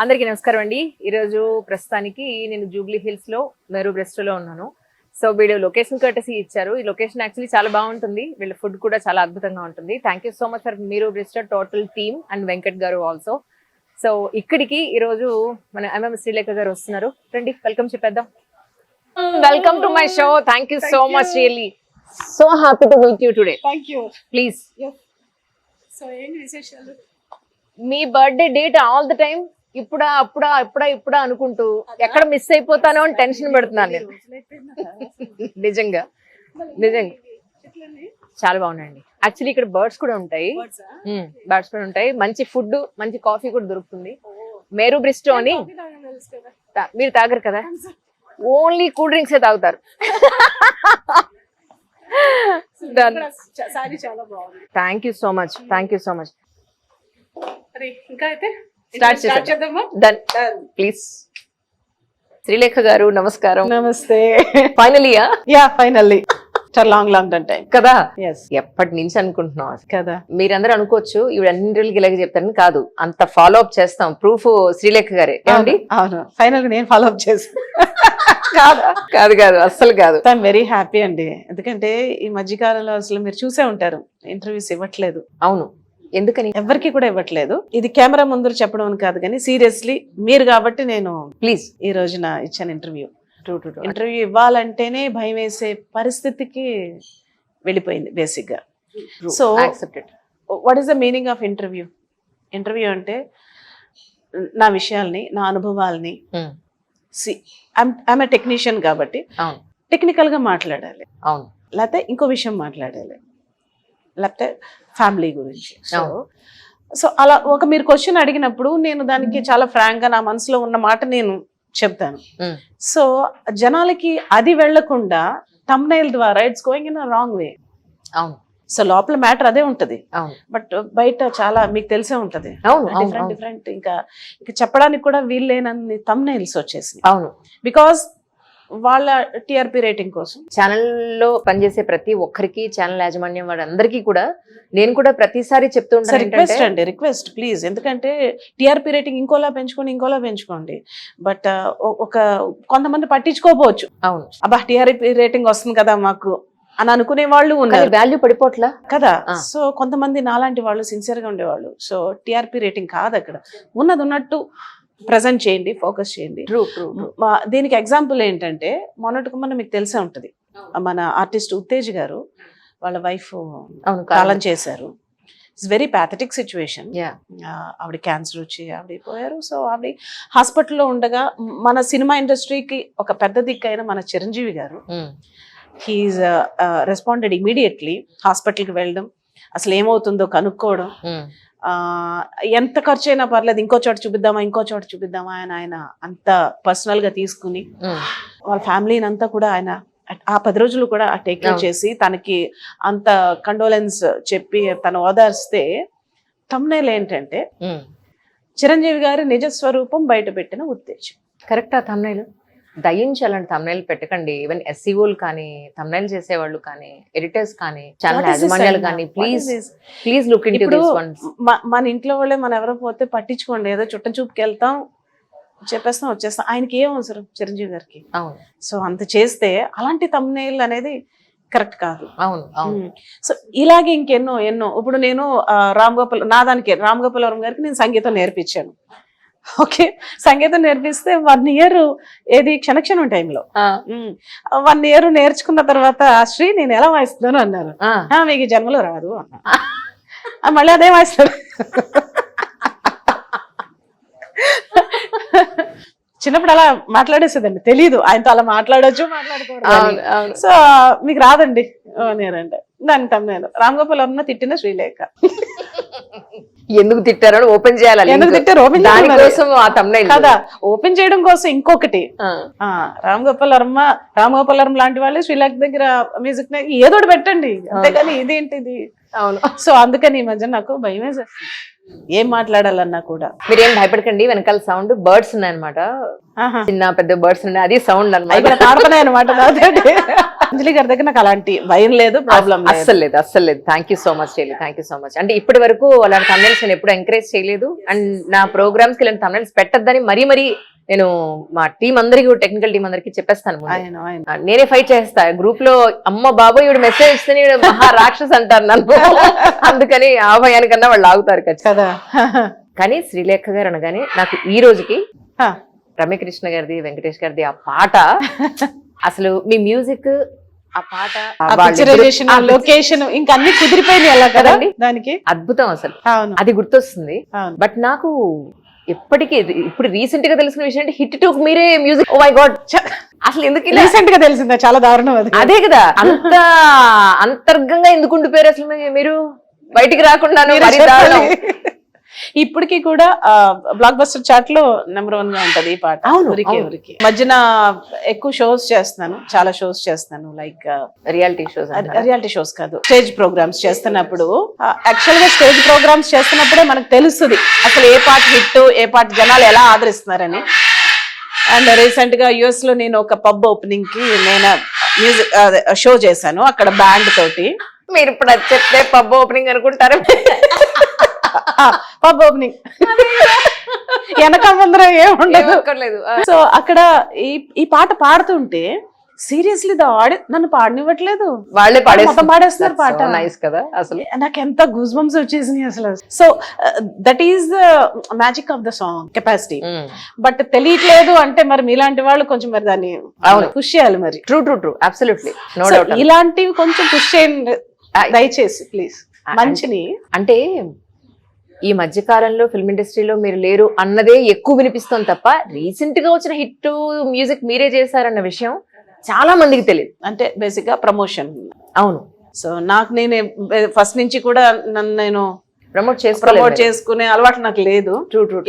అందరికీ నమస్కారం అండి. ఈరోజు ప్రస్తుతానికి నేను జూబ్లీ హిల్స్ లో మెరూ బ్రెస్టోలో ఉన్నాను. సో వీళ్ళు లొకేషన్ కర్టసీ ఇచ్చారు. ఈ లొకేషన్ యాక్చువల్లీ చాలా బాగుంటుంది. వీళ్ళ ఫుడ్ కూడా చాలా అద్భుతంగా ఉంటుంది. Thank you so much for మెరూ బ్రెస్టో total team and Venkat garu also. So ఇక్కడికి ఈరోజు మన ఎంఎం శ్రీలేఖ గారు వస్తున్నారు. రండి వెల్కమ్ చెప్పేద్దాం. Welcome to my show. Thank you so much. Really so happy to meet you today. Thank you. Please. So ఏంటి విశేషాలు? మీ birthday date all the time ఇప్పుడా అనుకుంటూ ఎక్కడ మిస్ అయిపోతానో అని టెన్షన్ పడుతున్నాను నేను. నిజంగా చాలా బాగున్నాయండి. యాక్చువల్లీ ఇక్కడ బర్డ్స్ కూడా ఉంటాయి. మంచి ఫుడ్, మంచి కాఫీ కూడా దొరుకుతుంది. మెరూ బ్రెస్టో అని మీరు తాగరు కదా, ఓన్లీ కూల్ డ్రింక్స్ తాగుతారు. Thank you so much. ఇంకా అయితే స్టార్ట్ చేద్దామా? ప్లీజ్. శ్రీలేఖ గారు నమస్కారం. నమస్తే. ఫైనల్లీ చాలా లాంగ్ టైం కదా. Yes. ఎప్పటి నుంచి అనుకుంటున్నాం కదా. మీరందరూ అనుకోవచ్చు ఇవి అన్ని రోజులకి ఇలాగే చెప్తారని. కాదు, అంత ఫాలో అప్ చేస్తాం. ప్రూఫ్ శ్రీలేఖ గారే. ఏమండి? అవును, ఫైనల్ గా నేను ఫాలో అప్ చేస్తాను. కాదు అస్సలు కాదు. ఐఎమ్ వెరీ హ్యాపీ అండి. ఎందుకంటే ఈ మధ్యకాలంలో అసలు మీరు చూసే ఉంటారు, ఇంటర్వ్యూస్ ఇవ్వట్లేదు. అవును, ఎందుకని? ఎవరికి కూడా ఇవ్వట్లేదు. ఇది కెమెరా ముందు చెప్పడం అని కాదు, కానీ సీరియస్లీ మీరు కాబట్టి నేను ప్లీజ్ ఈ రోజున ఇచ్చాను ఇంటర్వ్యూ. ఇంటర్వ్యూ ఇవ్వాలంటేనే భయం వేసే పరిస్థితికి వెళ్ళిపోయింది బేసిక్ గా. So what is the meaning of interview? Interview అంటే నా విషయాల్ని, నా అనుభవాల్ని, ఐఎమ్ టెక్నీషియన్ కాబట్టి టెక్నికల్ గా మాట్లాడాలి, లేకపోతే ఇంకో విషయం మాట్లాడాలి, లేకపోతే ఫ్యామిలీ గురించి. సో అలా ఒక మీరు క్వశ్చన్ అడిగినప్పుడు నేను దానికి చాలా ఫ్రాంక్ గా నా మనసులో ఉన్న మాట నేను చెప్తాను. సో జనాలకి అది వెళ్లకుండా థంబ్నెయిల్ ద్వారా it's going in a wrong way. So లోపల మ్యాటర్ అదే ఉంటది, బట్ బయట చాలా మీకు తెలిసే ఉంటది, డిఫరెంట్. ఇంకా చెప్పడానికి కూడా వీళ్ళేనన్ని థంబ్నెయిల్స్ వచ్చేసి. అవును, బికాస్ వాళ్ళ టిఆర్పి రేటింగ్ కోసం. ఛానల్లో పనిచేసే ప్రతి ఒక్కరికి, ఛానల్ యాజమాన్యం వాళ్ళందరికీ కూడా నేను కూడా ప్రతిసారి చెప్తూ ఉంటాను, రిక్వెస్ట్ ప్లీజ్. ఎందుకంటే టిఆర్పి రేటింగ్ ఇంకోలా పెంచుకోండి, బట్ ఒక కొంతమంది పట్టించుకోపోవచ్చు. అవును, అబ్బా టిఆర్పి రేటింగ్ వస్తుంది కదా మాకు అని అనుకునే వాళ్ళు ఉన్నారు, వాల్యూ పడిపోట్లా కదా. సో కొంతమంది నాలాంటి వాళ్ళు సిన్సియర్ గా ఉండేవాళ్ళు. సో టిఆర్పి రేటింగ్ కాదు, అక్కడ ఉన్నట్టు ప్రజెంట్ చేయండి, ఫోకస్ చేయండి. దీనికి ఎగ్జాంపుల్ ఏంటంటే మొన్నటికి మొన్న మీకు తెలిసే ఉంటది, మన ఆర్టిస్ట్ ఉత్తేజ్ గారు వాళ్ళ వైఫ్ కాలం చేశారు. It's very pathetic situation. ఆవిడ క్యాన్సర్ వచ్చి ఆవిడ పోయారు. సో ఆవిడ హాస్పిటల్లో ఉండగా మన సినిమా ఇండస్ట్రీకి ఒక పెద్ద దిక్కైన మన చిరంజీవి గారు హీఈస్ రెస్పాండెడ్ ఇమీడియట్లీ. హాస్పిటల్కి వెళ్ళడం, అసలు ఏమవుతుందో కనుక్కోవడం, ఎంత ఖర్చు అయినా పర్లేదు, ఇంకో చోట చూపిద్దామా అని ఆయన అంత పర్సనల్ గా తీసుకుని వాళ్ళ ఫ్యామిలీని అంతా కూడా ఆయన ఆ 10 రోజులు కూడా టేక్ కేర్ చేసి తనకి అంత కండోలెన్స్ చెప్పి తను ఓదార్స్తే థంబ్నెయిల్ ఏంటంటే చిరంజీవి గారి నిజ స్వరూపం బయట పెట్టిన ఉత్తేజం. కరెక్టా? థంబ్నెయిల్ దయించాలంటే థంబ్నెయిల్ పెట్టకండి. ఈవెన్ ఎస్సీఓలు కానీ, థంబ్నెయిల్ చేసేవాళ్ళు కానీ, ఎడిటర్స్ కానీ, ఛానల్ యాజమాన్యాలు కానీ, please look into this once. మన ఇంట్లో వాళ్ళే మనం ఎవరో పోతే పట్టించుకోండి, ఏదో చుట్ట చూపుకి వెళ్తాం, చెప్పేస్తాం, వచ్చేస్తాం. ఆయనకి ఏం అవసరం చిరంజీవి గారికి? అవును. సో అంత చేస్తే అలాంటి థంబ్నెయిల్ అనేది కరెక్ట్ కాదు. అవును. సో ఇలాగే ఇంకెన్నో ఇప్పుడు నేను రామ్ గోపాలవరం గారికి నేను సంగీతం నేర్పించాను. ఓకే, సంగీతం నేర్పిస్తే 1 year ఏది క్షణక్షణం టైంలో 1 year నేర్చుకున్న తర్వాత శ్రీ నేను ఎలా వాయిస్తున్నాను అన్నారు. మీకు జన్మలో రాదు అన్నా. మళ్ళీ అదే వాయిస్తాడు. చిన్నప్పుడు అలా మాట్లాడేసేదండి, తెలీదు ఆయనతో అలా మాట్లాడొచ్చు మాట్లాడుకోవడం. సో మీకు రాదండి నేనంటే దాని తమ్ముడు రామ్ గోపాల్ తిట్టిన శ్రీలేఖ. ఎందుకు తిట్టారో ఓపెన్ చేయాలి. ఎందుకు తిట్టారు కదా, ఓపెన్ చేయడం కోసం. ఇంకొకటి, రామ్ గోపాల్ వర్మ లాంటి వాళ్ళు శ్రీలేఖ దగ్గర మ్యూజిక్ ఏదో పెట్టండి, అంతేగాని ఇదేంటిది. అవును. సో అందుకని ఈ మధ్య నాకు భయం వేసేస్తుంది ఏం మాట్లాడాలన్నా కూడా. మీరేం భయపడకండి, వెనకాల సౌండ్ బర్డ్స్ ఉన్నాయన్నమాట, చిన్న పెద్ద బర్డ్స్ ఉన్నాయి, అది సౌండ్ అనమాట. అంజలి గారి దగ్గర నాకు అలాంటి భయం లేదు, ప్రాబ్లం అస్సలు లేదు. Thank you so much. అంటే ఇప్పటి వరకు అలాంటి thumbnails నేను ఎప్పుడు ఎంకరేజ్ చేయలేదు. అండ్ నా ప్రోగ్రామ్స్ కి ఇలాంటి thumbnails పెట్టద్దని మరీ నేను మా టీం అందరికి, టెక్నికల్ టీం అందరికి చెప్పేస్తాను ముందే. నేనే ఫైట్ చేస్తా గ్రూప్ లో. అమ్మ బాబోయ్ ఈవిడ మెసేజ్ ఇస్తే ఈవిడ మహా రాక్షస్ అంటారు నన్ను. అందుకని ఆ భయానికన్నా వాళ్ళు ఆగుతారు కదా. కానీ శ్రీలేఖ గారు అనగానే నాకు ఈ రోజుకి రమ్యకృష్ణ గారిది, వెంకటేష్ గారిది ఆ పాట, అసలు మీ మ్యూజిక్, ఆ పాట, లొకేషన్ ఇంకా అన్ని కుదిరిపోయింది అలా కదండి. దానికి అద్భుతం అసలు. అది గుర్తొస్తుంది. బట్ నాకు ఎప్పటికీ ఇప్పుడు రీసెంట్ గా తెలిసిన విషయం అంటే హిట్ 2 మీరే మ్యూజిక్. ఓ మై గాడ్, అసలు ఎందుకు రీసెంట్ గా తెలిసిందా? చాలా దారుణం అది. అదే కదా, అంత అంతర్గంగా ఎందుకు ఉండిపోయారు అసలు మీరు, బయటికి రాకుండా. ఇప్పటికి కూడా బ్లాక్ బస్టర్ చార్ట్ లో నెంబర్ 1 గా ఉంటది ఈ పాట. ఊరికి మధ్యన ఎక్కువ షోస్ చేస్తున్నాను, చాలా షోస్ చేస్తున్నాను. లైక్ రియాలిటీ షోస్ కాదు, స్టేజ్ ప్రోగ్రామ్స్ చేస్తున్నప్పుడు. యాక్చువల్ గా స్టేజ్ ప్రోగ్రామ్స్ చేస్తున్నప్పుడే మనకు తెలుస్తుంది అసలు ఏ పాట హిట్, ఏ పాట జనాలు ఎలా ఆదరిస్తున్నారని. అండ్ రీసెంట్ గా యుఎస్ లో నేను ఒక పబ్ ఓపెనింగ్ కి నేను మ్యూజిక్ షో చేశాను, అక్కడ బ్యాండ్ తోటి. మీరు ఇప్పుడు అది చెప్తే పబ్ ఓపెనింగ్ అనుకుంటారు. పబ్ ఓపెనింగ్ వెనక ముందర ఏముండదు. సో అక్కడ ఈ పాట పాడుతుంటే సీరియస్లీ నన్ను పాడనివ్వట్లేదు, వాళ్ళే మొత్తం పాడేస్తున్నారు పాట. నైస్ కదా అసలు. నాకు ఎంత గూస్ బంప్స్ వచ్చేసినాయి అసలు. So that is the magic of the song capacity. But తెలియట్లేదు అంటే మరి మీలాంటి వాళ్ళు కొంచెం మరి దాన్ని పుష్ చేయాలి మరి. True absolutely. ఇలాంటివి కొంచెం పుష్ చేయండి దయచేసి ప్లీజ్. మంచిని అంటే ఈ మధ్య కాలంలో ఫిల్మ్ ఇండస్ట్రీలో మీరు లేరు అన్నదే ఎక్కువ వినిపిస్తుంది తప్ప రీసెంట్ గా వచ్చిన హిట్ మ్యూజిక్ మీరే చేశారన్న విషయం చాలా మందికి తెలియదు. అంటే బేసిక్ గా ప్రమోషన్. అవును. సో నాకు నేను ఫస్ట్ నుంచి కూడా నన్ను నేను ప్రమోట్ చేసుకునే అలవాటు నాకు లేదు.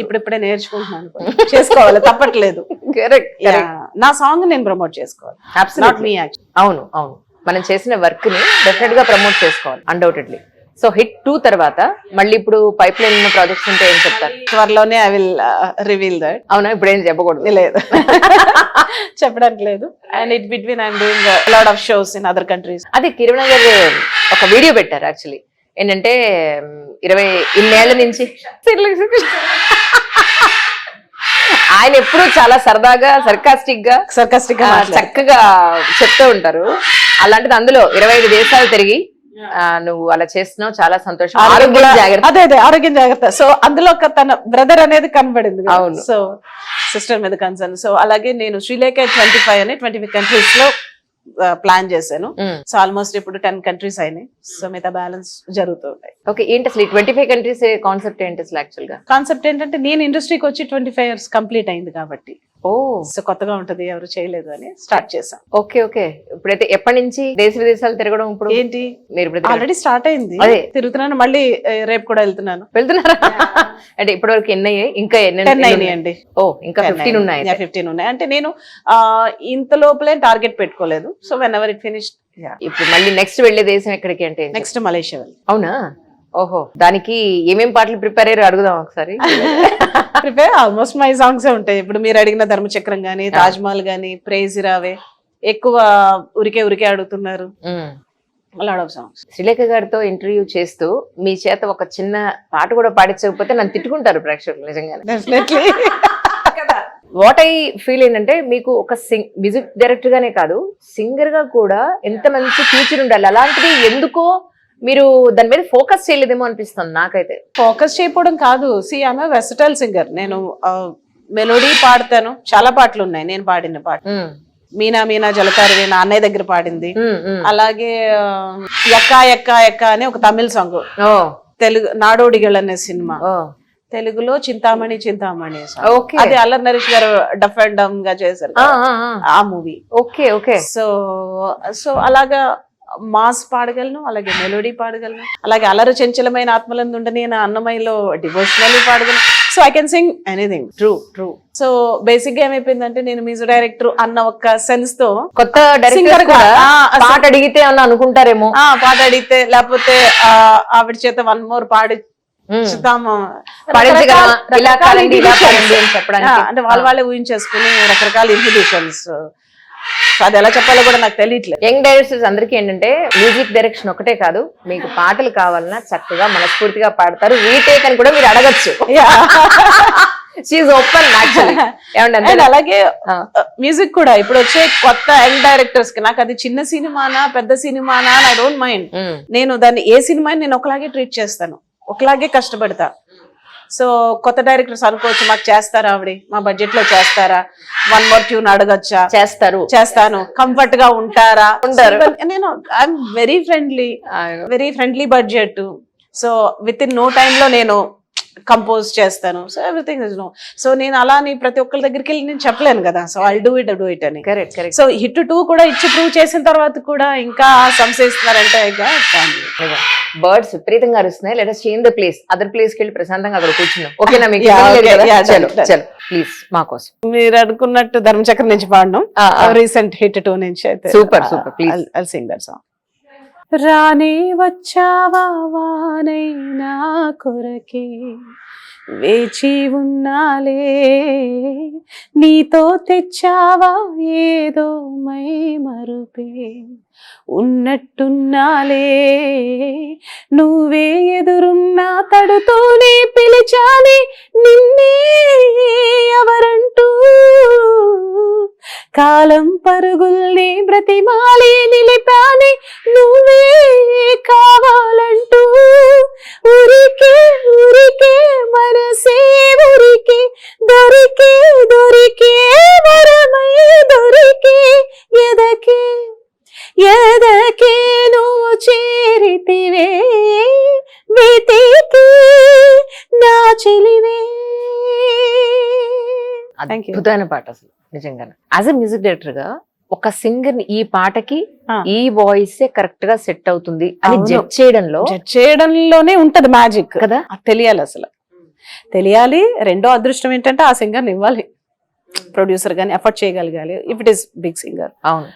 ఇప్పుడిప్పుడే నేర్చుకుంటున్నాను, చేసుకోవాలి, తప్పట్లేదు. నా సాంగ్ నేను ప్రమోట్ చేసుకోవాలి. అవును మనం చేసిన వర్క్ ని డెఫినెట్ గా ప్రమోట్ చేసుకోవాలి అన్డౌటెడ్లీ. సో హిట్ 2 తర్వాత మళ్ళీ ఇప్పుడు పైప్ లైన్ ఉన్న ప్రాజెక్ట్స్ ఉంటే ఏం చెప్తారు? త్వరలోనే ఐ విల్ రివీల్ దట్. అవునా, ఇప్పుడు ఏం చెప్పకూడదు? లేదు, చెప్పడానికి లేదు. And it between I'm doing lot of shows in other countries. అదే కిరణ్ గారు ఒక వీడియో పెట్టారు యాక్చువల్లీ. ఏంటంటే 20 ఇన్నేళ్ల నుంచి ఆయన ఎప్పుడు చాలా సరదాగా సర్కాస్టిక్ గా చక్కగా చెప్తూ ఉంటారు. అలాంటిది అందులో 25 దేశాలు తిరిగి నువ్వు అలా చేస్తున్నావు, చాలా సంతోషం. ఆరోగ్యం జాగ్రత్త. సో అందులో తన బ్రదర్ అనేది కనబడింది. అవును. సో సిస్టర్ మీద కన్సర్న్. సో అలాగే నేను శ్రీలేఖ 25 కంట్రీస్ లో ప్లాన్ చేశాను. సో ఆల్మోస్ట్ ఇప్పుడు 10 కంట్రీస్ అయినాయి. సో మిగతా బ్యాలెన్స్ జరుగుతుంటాయి. ఓకే, ఏంటి అసలు 25 కంట్రీస్ కాన్సెప్ట్ ఏంటి అసలు? యాక్చువల్ గా కాన్సెప్ట్ ఏంటంటే నేను ఇండస్ట్రీకి వచ్చి 25 years కంప్లీట్ అయింది కాబట్టి సో కొత్తగా ఉంటది, ఎవరు చేయలేదు అని స్టార్ట్ చేశాం. ఓకే. ఇప్పుడైతే ఎప్పటి నుంచి దేశ విదేశాలు తిరగడం? ఇప్పుడు ఏంటి, మీరు ఆల్రెడీ స్టార్ట్ అయింది, తిరుగుతున్నాను. మళ్ళీ రేపు కూడా వెళ్తున్నారా? అంటే ఇప్పటి వరకు ఎన్ని అయ్యాయి? ఇంకా 10 అయినాయండి. ఇంకా 15 ఉన్నాయి. 15 ఉన్నాయి. అంటే నేను ఇంత లోపలే టార్గెట్ పెట్టుకోలేదు. So when ever it finish. ఇప్పుడు మళ్ళీ నెక్స్ట్ వెళ్లే దేశం ఎక్కడికి అంటే? Next Malaysia. అవునా? ఓహో, దానికి ఏమేం పాటలు ప్రిపేర్ అయ్యారు అడుగుదాం ఒకసారి. ప్రిపేర్ ఆల్మోస్ట్ మై సాంగ్స్ ఉంటాయి. ఇప్పుడు మీరు అడిగిన ధర్మచక్రం గానీ, తాజ్ మహల్ గానీ, ప్రేజ్ రావే, ఎక్కువ ఉరికే అడుగుతున్నారు. శ్రీలేఖ గారితో ఇంటర్వ్యూ చేస్తూ మీ చేత ఒక చిన్న పాట కూడా పాడించకపోతే నన్ను తిట్టుకుంటారు ప్రేక్షకులు నిజంగానే. వాట్ ఐ ఫీల్ ఏంటంటే మీకు ఒక మ్యూజిక్ డైరెక్టర్ గానే కాదు, సింగర్ గా కూడా ఎంత మంచి ఫ్యూచర్ ఉండాలి. అలాంటిది ఎందుకో మీరు దాని మీద ఫోకస్ చేయలేదేమో అనిపిస్తుంది నాకైతే. ఫోకస్ చేయకపోవడం కాదు, ఐఎమ్ ఏ వెర్సటైల్ సింగర్. నేను మెలోడీ పాడతాను, చాలా పాటలు ఉన్నాయి నేను పాడిన పాట. మీనా జలతారవి నా అన్నయ్య దగ్గర పాడింది. అలాగే ఎక్క అనే ఒక తమిళ సాంగ్, తెలుగు నాడోడిగల్ అనే సినిమా, తెలుగులో చింతామణి అది అల్లరి నరేష్ గారు డఫ్ అండ్ డమ్ గా చేశారు ఆ మూవీ. సో అలాగా మాస్ పాడగలను, అలాగే మెలోడీ పాడగలను, అలాగే అలరు చెంచలమైన ఆత్మలందు ఉండని అన్నమయ్యలో డివోషనల్ పాడగలను. So I can sing anything. True. So basic గా ఏమైపోయిందంటే నేను మ్యూజిక్ డైరెక్టర్ అన్న ఒక సెన్స్ తో కొత్త డైరెక్టర్ పాట అడిగితే అన్న అనుకుంటారేమో, పాట అడిగితే లేకపోతే ఆవిడ చేత 1 more పాడి అంటే వాళ్ళే ఊహించేసుకుని రకరకాల ఇన్హిబిషన్స్ సో అది ఎలా చెప్పాలో కూడా నాకు తెలియట్లేదు. యంగ్ డైరెక్టర్స్ అందరికీ ఏంటంటే మ్యూజిక్ డైరెక్షన్ ఒకటే కాదు, మీకు పాటలు కావాలన్నా చక్కగా మనస్ఫూర్తిగా పాడతారు, రీటేక్ అని కూడా మీరు అడగచ్చు. షీఈ్ ఓపెన్ యాక్చువల్లీ. అండ్ అలాగే మ్యూజిక్ కూడా ఇప్పుడు వచ్చే కొత్త యంగ్ డైరెక్టర్స్ కి నాకు అది చిన్న సినిమానా పెద్ద సినిమానా ఐ డోంట్ మైండ్. నేను దాన్ని ఏ సినిమాని నేను ఒకలాగే ట్రీట్ చేస్తాను, ఒకలాగే కష్టపడతా. సో కొత్త డైరెక్టర్స్ అనుకోవచ్చు మాకు చేస్తారా ఆవిడ, మా బడ్జెట్ లో చేస్తారా, 1 more ట్యూన్ అడగచ్చా, చేస్తాను, కంఫర్ట్ గా ఉంటారా, నేను I'm very friendly budget. So within no time లో నేను కంపోజ్ చేస్తాను. So everything is no. So నేను అలా అని ప్రతి ఒక్కరి దగ్గరికి వెళ్ళి నేను చెప్పలేను కదా. సో ఐ డూ ఇట్ అని. కరెక్ట్. సో హిట్ 2 కూడా ఇచ్చి ప్రూవ్ చేసిన తర్వాత కూడా ఇంకా సంశయిస్తున్నారంటే బర్డ్స్ విపరీతంగా అరుస్తున్నాయి. లేదా change the place, other place కి వెళ్ళి ప్రశాంతంగా అక్కడ కూర్చున్నాం. ఓకేనా మీకు? ప్లీజ్ మా కోసం మీరు అనుకున్నట్టు ధర్మచక్రం నుంచి పాడడం రీసెంట్ హిట్ 2 నుంచి అయితే super please I'll Singh that song. రానే వచ్చావా వానైనా కొరకే వేచి ఉన్నాలే, నీతో తెచ్చావా ఏదో మై మరుపే ఉన్నట్టున్నాలే, నువ్వే ఎదురున్నా తడుతోనే పిలిచాలి నిన్నే ఎవరంటూ, కాలం పరుగుల్ని బ్రతిమాలి నిలిపాని నువ్వే కావాలంటూ, ఊరికే మనసే ఊరికే దొరికే వరమై దొరికే ఎదకే నువ్వు చేరితివే వీటికి నా చెలివే. అద్భుతమైన పాట అసలు నిజంగా. యాజ్ ఎ మ్యూజిక్ డైరెక్టర్ గా ఒక సింగర్ ఈ పాటకి ఈ వాయిస్ కరెక్ట్ గా సెట్ అవుతుంది అని జడ్జ్ చేయడంలోనే ఉంటది మ్యాజిక్ కదా. తెలియాలి, అసలు తెలియాలి. రెండో అదృష్టం ఏంటంటే ఆ సింగర్ ఇవ్వాలి, ప్రొడ్యూసర్ గాని ఎఫర్ట్ చేయగలగాలి if it is big singer. అవును.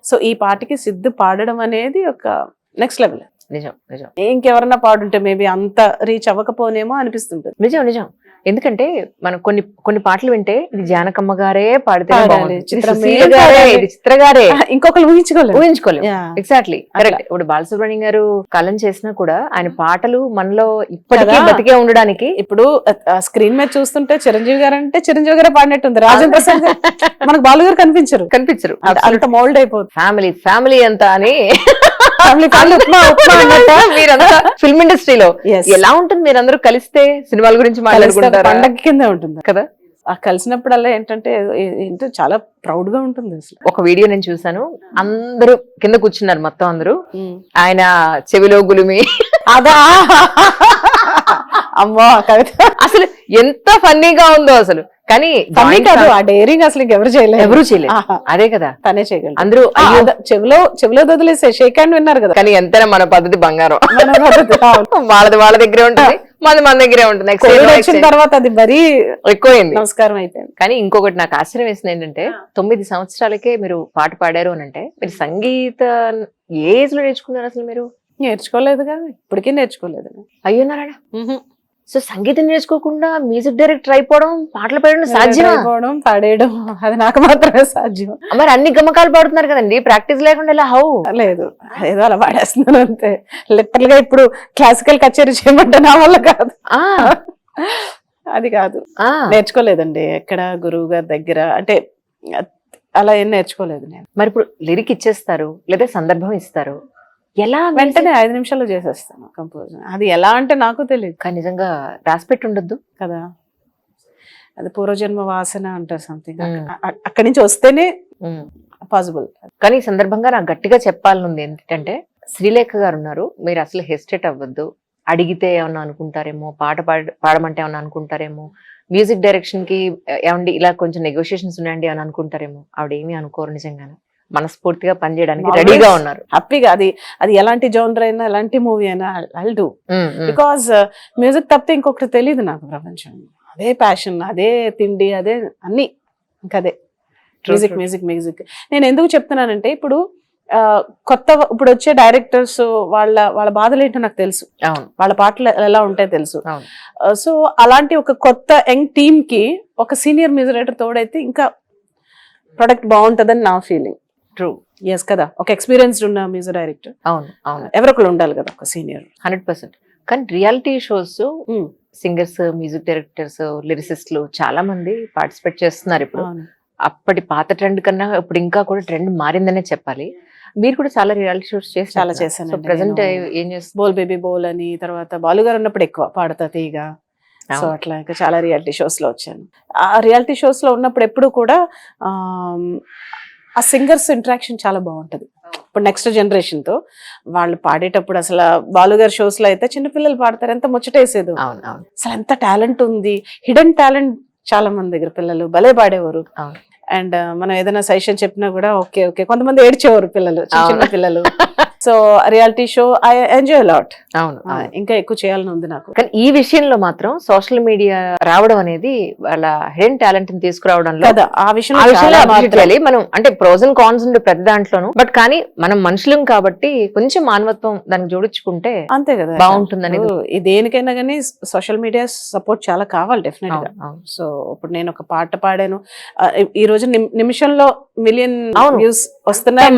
సో ఈ పాటకి సిద్ధు పాడడం అనేది ఒక నెక్స్ట్ లెవెల్. నిజం. ఇంకెవరన్నా పాడుంటే మేబీ అంత రీచ్ అవ్వకపోనేమో అనిపిస్తుంటది. నిజం. ఎందుకంటే మనం కొన్ని పాటలు వింటే ఇది జానకమ్మ గారే పాడితే, చిత్ర గారే, ఇంకొకరు ఊహించుకోలేము. Exactly correct. ఇప్పుడు బాలసుబ్రహ్మణ్యం గారు కలం చేసినా కూడా ఆయన పాటలు మనలో ఇప్పటికీ బతికే ఉండడానికి. ఇప్పుడు స్క్రీన్ మీద చూస్తుంటే చిరంజీవి గారు అంటే చిరంజీవి గారే పాడినట్టుంది. రాజేంద్ర ప్రసాద్ మనకు బాలు గారు కనిపించరు, అంత మోల్డ్ అయిపోతుంది. ఫ్యామిలీ అంతా అని మీరంతా ఫిల్మ్ ఇండస్ట్రీలో ఎలా ఉంటుంది? మీరందరూ కలిస్తే సినిమాల గురించి మాట్లాడుకుంటారు, పండగ కింద ఉంటుంది కదా. కలిసినప్పుడల్లా ఏంటంటే చాలా ప్రౌడ్ గా ఉంటుంది. ఒక వీడియో నేను చూసాను, అందరూ కింద కూర్చున్నారు మొత్తం అందరూ, ఆయన చెవిలో గులిమి అదా అమ్మో కవిత అసలు ఎంత ఫన్నీగా ఉందో అసలు. కానీ ఆ డైరింగ్ అసలు ఎవరు చేయలేదు. అదే కదా, తనే చేయగలరు. అందరూ చెవిలో వదిలేసే షేక్ హ్యాండ్ విన్నారు కదా. కానీ ఎంతైనా మన పద్ధతి బంగారం, వాళ్ళ దగ్గరే ఉంటుంది, మన దగ్గరే ఉంటుంది. వచ్చిన తర్వాత అది మరీ ఎక్కువైంది, నమస్కారం అయిపోయింది. కానీ ఇంకొకటి నాకు ఆశ్చర్యం వేసింది ఏంటంటే 9 సంవత్సరాలకే మీరు పాట పాడారు అని అంటే, మీరు సంగీత ఏ ఏజ్ లో నేర్చుకున్నారు అసలు? మీరు నేర్చుకోలేదు కదా, ఇప్పటికీ నేర్చుకోలేదు. అయ్యో నారాయణ. సో సంగీతం నేర్చుకోకుండా మ్యూజిక్ డైరెక్టర్ అయిపోవడం, పాటలు పాడడం సాధ్యం, పాడేయడం అది నాకు మాత్రమే సాధ్యం. మరి అన్ని గమకాలు పాడుతున్నారు కదండి, ప్రాక్టీస్ లేకుండా ఇలా హౌ? లేదు, ఏదో అలా పాడేస్తున్నాను అంతే. లిటరల్ గా ఇప్పుడు క్లాసికల్ కచేరీ చేయమంటే నా వల్ల కాదు, అది కాదు. నేర్చుకోలేదండి ఎక్కడ గురువు గారి దగ్గర, అంటే అలా ఏం నేర్చుకోలేదు నేను. మరి ఇప్పుడు లిరిక్ ఇచ్చేస్తారు లేదా సందర్భం ఇస్తారు, ఎలా వెంటనే 5 నిమిషాల్లో చేసేస్తాను కంపోజ్. అది ఎలా అంటే నాకు తెలియదు, కానీ నిజంగా రాసిపెట్టి ఉండొద్దు కదా. అది పూర్వజన్మ వాసన అంటారు సంథింగ్, అక్కడి నుంచి వస్తేనే పాసిబుల్. కానీ ఈ సందర్భంగా నాకు గట్టిగా చెప్పాలనుంది ఏంటంటే, శ్రీలేఖ గారు ఉన్నారు, మీరు అసలు హెసిటేట్ అవ్వద్దు. అడిగితే ఏమన్నా అనుకుంటారేమో, పాట పాడమంటే ఏమన్నా అనుకుంటారేమో, మ్యూజిక్ డైరెక్షన్ కి ఏమండి ఇలా కొంచెం నెగోషియేషన్స్ ఉన్నాయండి అని అనుకుంటారేమో. ఆవిడ ఏమీ అనుకోరు, నిజంగానే మనస్ఫూర్తిగా పనిచేయడానికి రెడీగా ఉన్నారు, హ్యాపీగా. అది ఎలాంటి జోనర్ అయినా, ఎలాంటి మూవీ అయినా ఐల్ డూ, బికాస్ మ్యూజిక్ తప్పితే ఇంకొకటి తెలియదు నాకు ప్రపంచం. అదే ప్యాషన్, అదే తిండి, అదే అన్ని, ఇంకదే మ్యూజిక్. నేను ఎందుకు చెప్తున్నానంటే, ఇప్పుడు ఇప్పుడు వచ్చే డైరెక్టర్స్ వాళ్ళ బాధలు ఏంటో నాకు తెలుసు, వాళ్ళ పాటలు ఎలా ఉంటాయో తెలుసు. సో అలాంటి ఒక కొత్త యంగ్ టీమ్ కి ఒక సీనియర్ మ్యూజిక్ డైరెక్టర్ తోడైతే ఇంకా ప్రొడక్ట్ బాగుంటుందని నా ఫీలింగ్. ట్రూ. ఎస్ కదా, ఒక ఎక్స్పీరియన్స్డ్ ఉన్న మ్యూజిక్ డైరెక్టర్ అవును అవును ఎవరొకరు ఉండాలి కదా, ఒక సీనియర్. 100%. కానీ reality shows singers, music directors, లిరిసిస్టులు చాలా మంది పార్టిసిపేట్ చేస్తున్నారు ఇప్పుడు. అప్పటి పాత ట్రెండ్ కన్నా ఇప్పుడు ఇంకా కూడా ట్రెండ్ మారిందనే చెప్పాలి. మీరు కూడా చాలా రియాలిటీ షోస్ చాలా చేశాను. ప్రెసెంట్ ఏం చేస్తారు? బోల్ బేబీ బోల్ అని, తర్వాత బాలుగారు ఉన్నప్పుడు ఎక్కువ పాడతా తీగ. సో అట్లా ఇంకా చాలా రియాలిటీ షోస్ లో వచ్చాను. ఆ రియాలిటీ షోస్ లో ఉన్నప్పుడు ఎప్పుడు కూడా ఆ సింగర్స్ ఇంటరాక్షన్ చాలా బాగుంటది. ఇప్పుడు నెక్స్ట్ జనరేషన్ తో వాళ్ళు పాడేటప్పుడు అసలు బాలుగారు షోస్ లో అయితే చిన్నపిల్లలు పాడతారు, ఎంత ముచ్చటేసేది. అసలు ఎంత టాలెంట్ ఉంది, హిడెన్ టాలెంట్ చాలా మంది దగ్గర. పిల్లలు భలే పాడేవారు. అండ్ మనం ఏదైనా సజెషన్ చెప్పినా కూడా ఓకే ఓకే, కొంతమంది ఏడ్చేవారు పిల్లలు, చిన్న పిల్లలు. So reality show I enjoy lot. అవును, ఇంకా ఎక్కువ చేయాలని ఉంది నాకు. కానీ ఈ విషయంలో మాత్రం సోషల్ మీడియా రావడం అనేది వాళ్ళ హిడెన్ టాలెంట్ ని తీసుకురావడంలో కదా, ఆ విషయంలో మనం అంటే ప్రోస్ అండ్ కాన్స్ ఉండే పెద్ద దాంట్లోను. బట్ కానీ మనం మనుషులం కాబట్టి కొంచెం మానవత్వం దానికి జోడించుకుంటే అంతే కదా బాగుంటుంది అనేది. దేనికైనా కానీ సోషల్ మీడియా సపోర్ట్ చాలా కావాలి డెఫినెట్ గా. సో ఇప్పుడు నేను ఒక పాట పాడాను, ఈ రోజు నిమిషంలో మిలియన్ వ్యూస్ వస్తున్నాయి,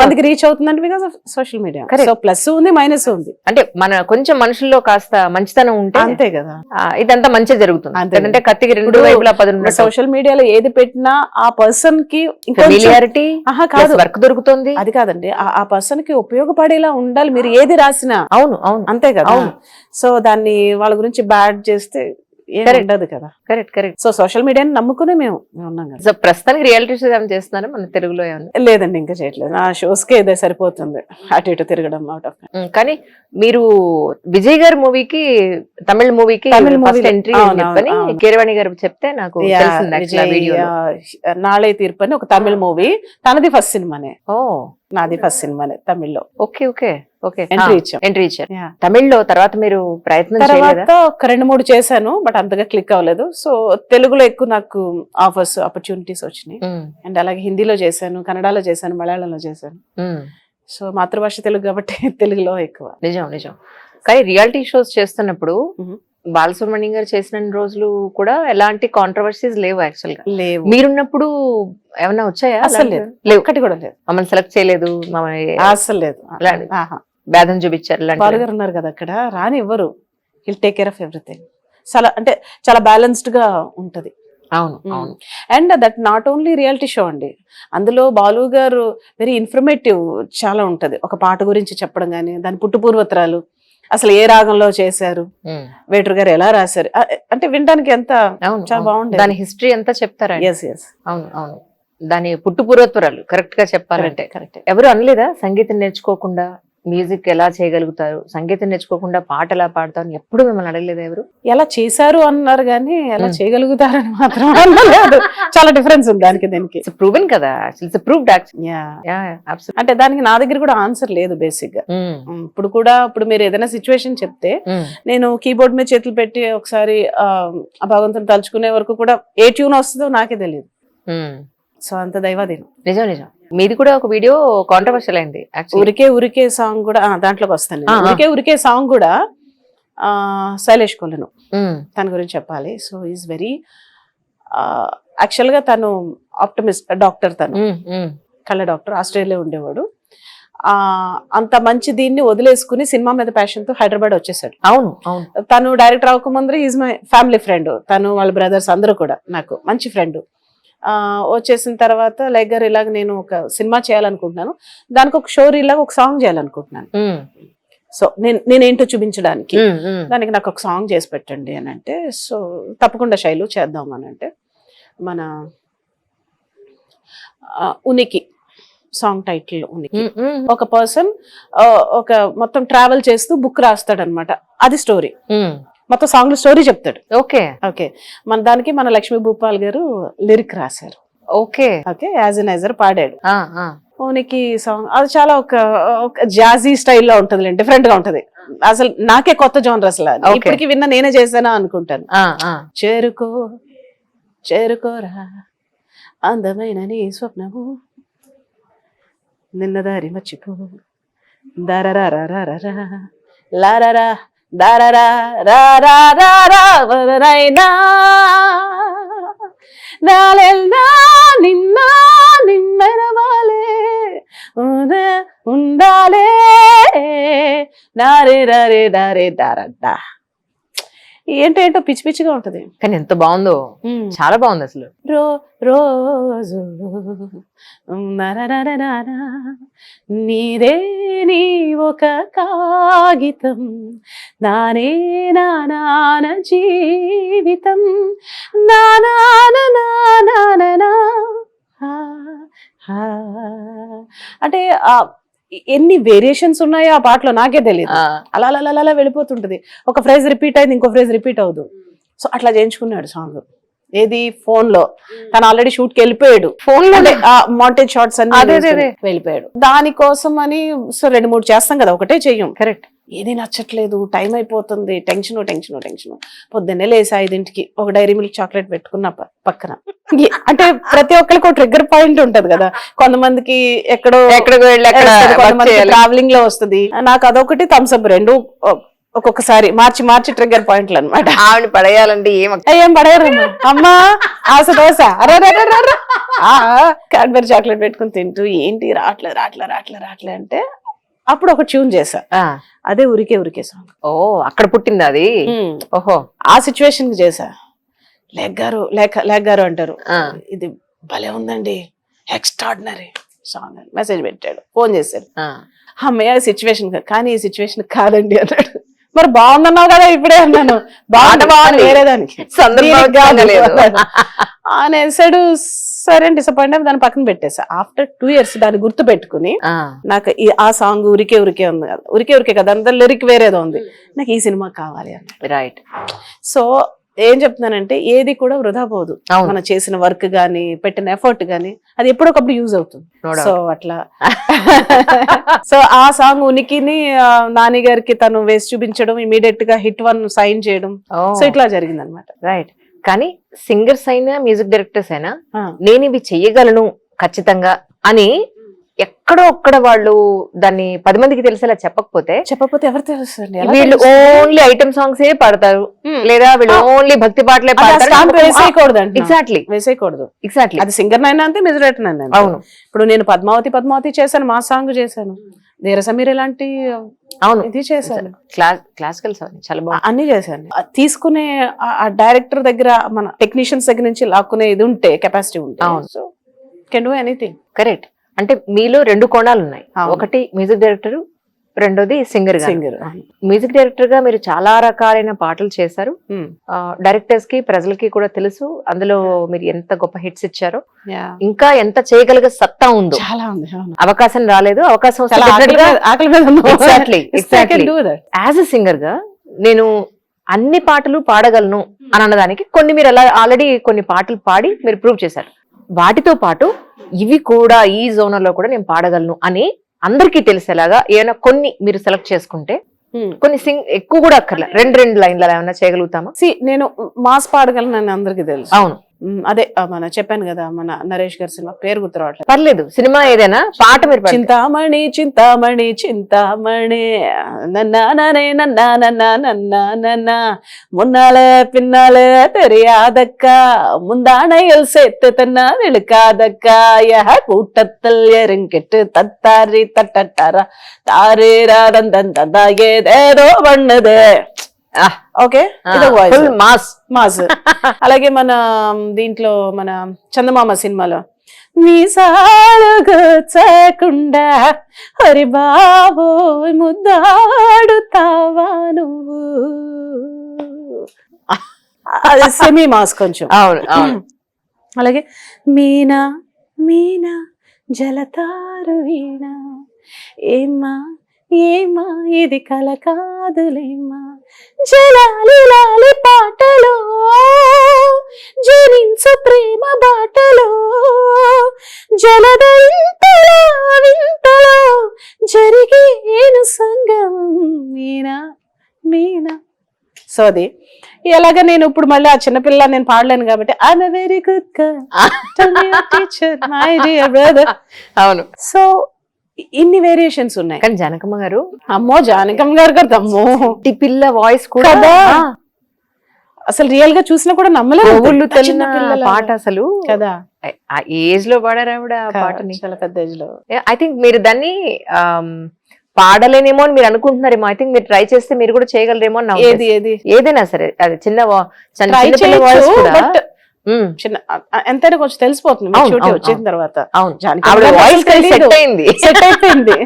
మందికి రీచ్ అవుతుందంటే because of social media. So plus ఉంది, మైనస్ ఉంది. అంటే మన కొంచెం మనుషుల్లో కాస్త మంచితనం ఉంటే అంతే కదా, ఇదంతా మంచిగా జరుగుతుంది. అంటే కత్తికి రెండు వైపులా పదును. సోషల్ మీడియాలో ఏది పెట్టినా ఆ పర్సన్ కి ఫెమిలియారిటీ కాదు, వర్క్ దొరుకుతుంది. అది కాదండి, ఆ పర్సన్ కి ఉపయోగపడేలా ఉండాలి మీరు ఏది రాసినా. అవును అవును, అంతే కదా. సో దాన్ని వాళ్ళ గురించి బ్యాడ్ చేస్తే ఉండదు కదా. Correct correct. సో సోషల్ మీడియాని నమ్ముకునే మేము ఉన్నాం కదా. సో ప్రస్తుతానికి రియాలిటీ షోస్ ఏమైనా చేస్తున్నారా మన తెలుగులో? ఏమన్నా లేదండి, ఇంకా చేయట్లేదు. నా షోస్ కి ఇదే సరిపోతుంది, అటు ఇటు తిరగడం అవుట్ ఆఫ్. కానీ మీరు విజయ్ గారి మూవీకి, తమిళ మూవీకి ఎంట్రీ చెప్పని కీరవాణి గారు చెప్తే నాకు తెలిసింది. నాళే తీర్పు అని ఒక తమిళ మూవీ, తనది ఫస్ట్ సినిమానే. నాది ఫస్ట్ సినిమానే తమిళ్లో. ఓకే ఓకే ఓకే, ఎంట్రీ ఇచ్చాను తమిళ్లో. తర్వాత మీరు ప్రయత్నం తర్వాత ఒక 2-3 చేశాను, బట్ అంతగా క్లిక్ అవ్వలేదు. సో తెలుగులో ఎక్కువ నాకు ఆఫర్స్, ఆపర్చునిటీస్ వచ్చినాయి. అండ్ అలాగే హిందీలో చేశాను, కన్నడలో చేశాను, మలయాళంలో చేశాను. సో మాతృభాష తెలుగు కాబట్టి తెలుగులో ఎక్కువ. నిజం నిజం. కానీ రియాలిటీ షోస్ చేస్తున్నప్పుడు బాలసుబ్రహ్మణ్యం గారు చేసిన రోజులు కూడా ఎలాంటి కాంట్రవర్సీస్ లేవు యాక్చువల్ గా. లేవు. మీరున్నప్పుడు ఏమన్నా వచ్చాయా? అసలు లేదు, ఒక్కటి కూడా లేదు. మమ్మల్ని సెలెక్ట్ చేయలేదు, అసలు లేదు, భేదం చూపించారు. బాలుగారు ఉన్నారు కదా అక్కడ, రాని ఇవ్వరు. Hill take care of everything. చాలా అంటే చాలా బ్యాలెన్స్డ్ గా ఉంటది. అవును అవును. And that not only reality show అండి, అందులో బాలు గారు వెరీ ఇన్ఫర్మేటివ్ చాలా ఉంటది. ఒక పాట గురించి చెప్పడం గానీ, దాని పుట్టుపూర్వత్రాలు, అసలు ఏ రాగంలో చేశారు, వేటూరు గారు ఎలా రాశారు, అంటే వినడానికి ఎంత చాలా బాగుంటుంది. దాని హిస్టరీ అంతా చెప్తారా? ఎస్ ఎస్, అవును అవును. దాని పుట్టుపూర్వత్వరాలు కరెక్ట్ గా చెప్పాలంటే. కరెక్ట్. ఎవరు అనలేదా సంగీతం నేర్చుకోకుండా మ్యూజిక్ ఎలా చేయగలుగుతారు, సంగీతం నేర్చుకోకుండా పాట ఎలా పాడతారు, ఎప్పుడు మిమ్మల్ని అడగలేదు ఎవరు? ఎలా చేశారు అన్నారు కానీ ఎలా చేయగలుగుతారని మాత్రం అనలేదు. చాలా డిఫరెన్స్ ఉంది దానికి దీనికి. ప్రూవెన్ కదా, ప్రూవ్డ్. అంటే దానికి నా దగ్గర కూడా ఆన్సర్ లేదు బేసిక్ గా. ఇప్పుడు కూడా ఇప్పుడు మీరు ఏదైనా సిచ్యువేషన్ చెప్తే నేను కీబోర్డ్ మీద చేతులు పెట్టి ఒకసారి ఆ భగవంతుని తలుచుకునే వరకు కూడా ఏ ట్యూన్ వస్తుందో నాకే తెలియదు. సో అంత దైవాధీనం. నిజం నిజం. మీది కూడా ఒక వీడియో కాంట్రవర్షియల్ అయింది. ఉరికే ఉరికే సాంగ్ కూడా దాంట్లోకి వస్తాను. ఉరికే ఉరికే సాంగ్ కూడా శైలేష్ కొలను, తన గురించి చెప్పాలి. సో ఈజ్ వెరీ యాక్చువల్ గా తను ఆప్టమిస్ట్ డాక్టర్, తను కళ్ళ డాక్టర్, ఆస్ట్రేలియా ఉండేవాడు. అంత మంచి దీన్ని వదిలేసుకుని సినిమా మీద ప్యాషన్ తో హైదరాబాద్ వచ్చేసాడు. అవును. తను డైరెక్టర్ అవ్వకముందర ఈజ్ మై ఫ్యామిలీ ఫ్రెండ్. తను వాళ్ళ బ్రదర్స్ అందరూ కూడా నాకు మంచి ఫ్రెండ్. వచ్చేసిన తర్వాత లైక్ గారు ఇలాగ నేను ఒక సినిమా చేయాలనుకుంటున్నాను, దానికి ఒక షోరీ లాగా ఒక సాంగ్ చేయాలనుకుంటున్నాను. సో నేనేంటో చూపించడానికి దానికి నాకు ఒక సాంగ్ చేసి పెట్టండి అని అంటే, సో తప్పకుండా శైలు చేద్దాం అని అంటే, మన ఉనికి సాంగ్ టైటిల్ ఉనికి. ఒక పర్సన్ ఒక మొత్తం ట్రావెల్ చేస్తూ బుక్ రాస్తాడనమాట, అది స్టోరీ. మొత్తం సాంగ్ లో స్టోరీ చెప్తాడు. Okay okay. మన దానికి మన లక్ష్మీ భూపాల్ గారు లిరిక్ రాశారు. ఓకే ఓకే, యాజ్ ఎన్ యాజర్ పాడాడు. ఓనికి సాంగ్ అది చాలా ఒక జాజీ స్టైల్లో ఉంటది, డిఫరెంట్ గా ఉంటది. అసలు నాకే కొత్త జోనర్, అసలు ఇప్పటికి విన్నా నేనే చేశానా అనుకుంటాను. చేరుకో చేరుకోరా అందమైన నీ స్వప్నము, నిన్న దారి మర్చిపో, దారరా లారరా దారరా రారైనా నాలెల్లా నిన్న నిన్నవాలే ఉండాలే నారే రారే రారే దారడ్డా. ఏంటేంటో పిచ్చి పిచ్చిగా ఉంటది. కానీ ఎంత బాగుందో, చాలా బాగుంది అసలు. రోజు నరనరనర, నీదే నీ ఒక కాగితం, నానే నాన జీవితం, నానా అంటే ఎన్ని వేరియేషన్స్ ఉన్నాయో ఆ పాటలో నాకే తెలియదు. అలా అలా అలా వెళ్ళిపోతుంటది. ఒక ఫ్రేజ్ రిపీట్ అయింది, ఇంకో ఫ్రేజ్ రిపీట్ అవ్వదు. సో అట్లా చేయించుకున్నాడు సాంగ్. ఏది ఫోన్ లో, తను ఆల్రెడీ షూట్ కి వెళ్ళిపోయాడు. ఫోన్ లో మాంటేజ్ షార్ట్స్ అన్ని వెళ్ళిపోయాడు. దానికోసం అని సో 2-3 చేస్తాం కదా, ఒకటే చెయ్యం. కరెక్ట్. ఏది నచ్చట్లేదు, టైం అయిపోతుంది, టెన్షన్ టెన్షన్ టెన్షన్. పొద్దున్నే లేసి 5ంటికి ఒక డైరీ మిల్క్ చాక్లెట్ పెట్టుకున్న పక్కన. అంటే ప్రతి ఒక్కరికి ఒక ట్రిగ్గర్ పాయింట్ ఉంటది కదా. కొంతమందికి ఎక్కడో ట్రావెలింగ్ లో వస్తుంది. నాకు అదొకటి, థమ్స్అప్, 2 ఒక్కొక్కసారి మార్చి ట్రిగ్గర్ పాయింట్లు అనమాట. ఆవిడ పడేయాలంటే ఏం పడేయరు. అమ్మా ఆశ దోశ క్యాడ్బరీ చాక్లెట్ పెట్టుకుని తింటూ ఏంటి రాట్లే అంటే అప్పుడు ఒక ట్యూన్ చేశా. అదే ఉరికే సాంగ్. ఓ, అక్కడ పుట్టింది అది. ఓహో, ఆ సిచ్యువేషన్ కి చేశా. లేగ్గారు అంటారు, ఇది భలే ఉందండి, ఎక్స్ట్రాడినరీ సాంగ్ అని మెసేజ్ పెట్టాడు, ఫోన్ చేశాడు. అమ్మయ్య సిచ్యువేషన్, కానీ ఈ సిచ్యువేషన్ కాదండి అన్నాడు. మరి బాగుందన్నావు కదా ఇప్పుడే అన్నాను. బాగుంది వేరేదానికి అనేసాడు. సరే డిసప్పాయింట్ అయి దాన్ని పక్కన పెట్టేసా. ఆఫ్టర్ 2 years దాన్ని గుర్తు పెట్టుకుని నాకు ఆ సాంగ్ ఉరికే ఉంది కదా, ఉరికే కదా, అందరు లిరిక్ వేరేదో ఉంది, నాకు ఈ సినిమా కావాలి అన్నాడు. రైట్. సో ఏం చెప్తున్నానంటే ఏది కూడా వృధా పోదు. మనం చేసిన వర్క్ గానీ పెట్టిన ఎఫర్ట్ గానీ అది ఎప్పుడొకప్పుడు యూజ్ అవుతుంది. సో అట్లా సో ఆ సాంగ్ ఉనికిని నాని గారికి తను వేసి చూపించడం, ఇమీడియట్ గా హిట్ 1 సైన్ చేయడం. సో ఇట్లా జరిగింది అనమాట. రైట్. కానీ సింగర్స్ అయినా మ్యూజిక్ డైరెక్టర్స్ అయినా నేను ఇవి చెయ్యగలను ఖచ్చితంగా అని ఎక్కడో ఒక్కడ వాళ్ళు దాన్ని 10 మందికి తెలిసేలా చెప్పకపోతే ఎవరు తెలుస్తుంది? వీళ్ళు ఓన్లీ ఐటమ్ సాంగ్స్ ఏ పాడతారు, లేదా వీళ్ళు ఓన్లీ భక్తి పాటలే పాడతారు. వేసేయకూడదు. ఎగ్జాక్ట్లీ. అది సింగర్ నైనా అంతే, మ్యూజిక్ డైరెక్టర్ అయినా. అవును. ఇప్పుడు నేను పద్మావతి చేశాను, మా సాంగ్ చేశాను, ధీర సమీర్ ఇలాంటి ఇది చేశాను, క్లాసికల్ సాంగ్ చాలా బాగుంది, అన్ని చేశాను. తీసుకునే ఆ డైరెక్టర్ దగ్గర, మన టెక్నీషియన్స్ దగ్గర నుంచి లాక్కునే ఇది ఉంటే, కెపాసిటీ ఉంటే, so can do anything. Correct. అంటే మీలో 2 కోణాలు ఉన్నాయి. ఒకటి మ్యూజిక్ డైరెక్టర్, రెండోది సింగర్. మ్యూజిక్ డైరెక్టర్ గా మీరు చాలా రకాలైన పాటలు చేశారు. డైరెక్టర్స్ కి, ప్రజలకి కూడా తెలుసు అందులో మీరు ఎంత గొప్ప హిట్స్ ఇచ్చారో, ఇంకా ఎంత చేయగలిగే సత్తా ఉందో. అవకాశం రాలేదు, అవకాశం యాజ్ ఎ సింగర్ గా నేను అన్ని పాటలు పాడగలను అని అన్నదానికి కొన్ని మీరు అలా ఆల్రెడీ కొన్ని పాటలు పాడి మీరు ప్రూవ్ చేశారు. వాటితో పాటు ఇవి కూడా ఈ జోనర్ లో కూడా నేను పాడగలను అని అందరికీ తెలిసేలాగా ఏమైనా కొన్ని మీరు సెలెక్ట్ చేసుకుంటే, కొన్ని ఎక్కువ కూడా అక్కర్లే, 2 లైన్లు ఏమైనా చేయగలుగుతామా? నేను మాస్ పాడగలను అని అందరికీ తెలుసు. అవును. అదే మన చెప్పాను కదా, మన నరేష్ గారి సినిమా పేరు గుర్తురావట్లేదు. పర్లేదు, సినిమా ఏదైనా పాట మీరు చింతామణి నన్నా మున్నాలే పిన్నాలే தெரியாதக்க முந்தானையில் சேர்த்து தன்னா இழுக்காதக்க கூட்டத்தில் எருங்கிட்டு தத்தாரி தட்டட்டாரா தாரேரா தந்தந்தா ఏదేదో వన్నదే. Okay, mass. అలాగే మన దీంట్లో మన చందమామ సినిమాలో మీసాలుగొచ్చకుండా హరి బాబో ముద్దాడుతావా నువ్వు, అది సెమీ మాస్ కొంచెం. అవును. అలాగే మీనా మీనా జలతారు వీణా ఏమా ఇది కల కాదులేమా, జలాలి లాలి పాటలో జనించు ప్రేమ బాటలో, జలదంతలో వింతలో జరిగేను సంగమం మీనా. సో అది ఎలాగ నేను ఇప్పుడు మళ్ళీ ఆ చిన్నపిల్ల నేను పాడలేను కాబట్టి I'm a very good teacher my dear brother. అవును. సో ఇన్ని వేరియేషన్స్ ఉన్నాయి. కానీ జానకమ్మ గారు, అమ్మో జానకమ్మ గారు కదా, అమ్మో పిల్ల వాయిస్ కూడా అసలు రియల్ గా చూసినా కూడా నమ్మలేదు. పాట అసలు కదా, ఆ ఏజ్ లో పాడారు ఆవిడ ఆ పాటని. చాలా పెద్ద ఏజ్ లో. ఐ థింక్ మీరు దాన్ని పాడలేనేమో అని మీరు అనుకుంటున్నారేమో. ఐ థింక్ మీరు ట్రై చేస్తే మీరు కూడా చేయగలరేమో అని నా ఉద్దేశం. ఏది ఏదైనా సరే అది చిన్న Try చిన్న వాయిస్ చేయొచ్చు, కూడా. but చిన్న ఎంతైనా కొంచెం తెలిసిపోతుంది అవును, మెచ్యూరిటీ అవును, వచ్చిన తర్వాత. అవును, జానకి ఆవిడ అసలు వాయిస్ తెలీదు. సెట్ అయింది. సెట్ అయిపోయింది.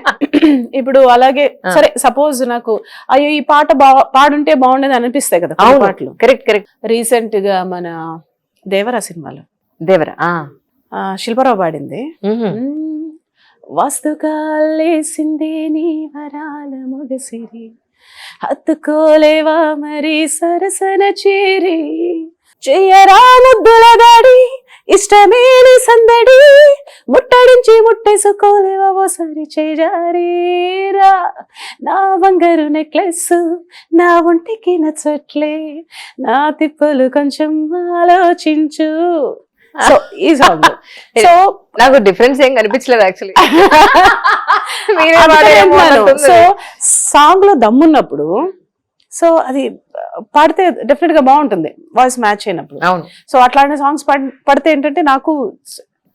ఇప్పుడు అలాగే సరే సపోజ్ నాకు అయ్యో ఈ పాట పాడుంటే బాగుండేది అనిపిస్తాయి కదా కొన్ని పాటలు. Correct correct. రీసెంట్ గా మన దేవరా సినిమాలో దేవరా శిల్పారావు పాడింది. వాస్తుకాలేసిందే నీ వరాల మొగసిరి, హత్తుకోలేవా మరి సరసన చేరి, చెయ్యరా ముద్దుల దాడి ఇష్టమేని సందడి, ముట్టడించి ముట్టేసుకోలేవా ఓసారి చేజారీరా, నా బంగారు నెక్లెస్ నా ఒంటికి నచ్చట్లే, నా తిప్పలు కొంచెం ఆలోచించు. సో ఈ సాంగ్ సో నాకు డిఫరెన్స్ ఏం కనిపించలేదు యాక్చువల్లీ. సో సాంగ్ లో దమ్మున్నప్పుడు సో అది పాడితే డెఫినెట్ గా బాగుంటుంది వాయిస్ మ్యాచ్ అయినప్పుడు. అవును. సో అట్లాంటి సాంగ్స్ పడితే ఏంటంటే నాకు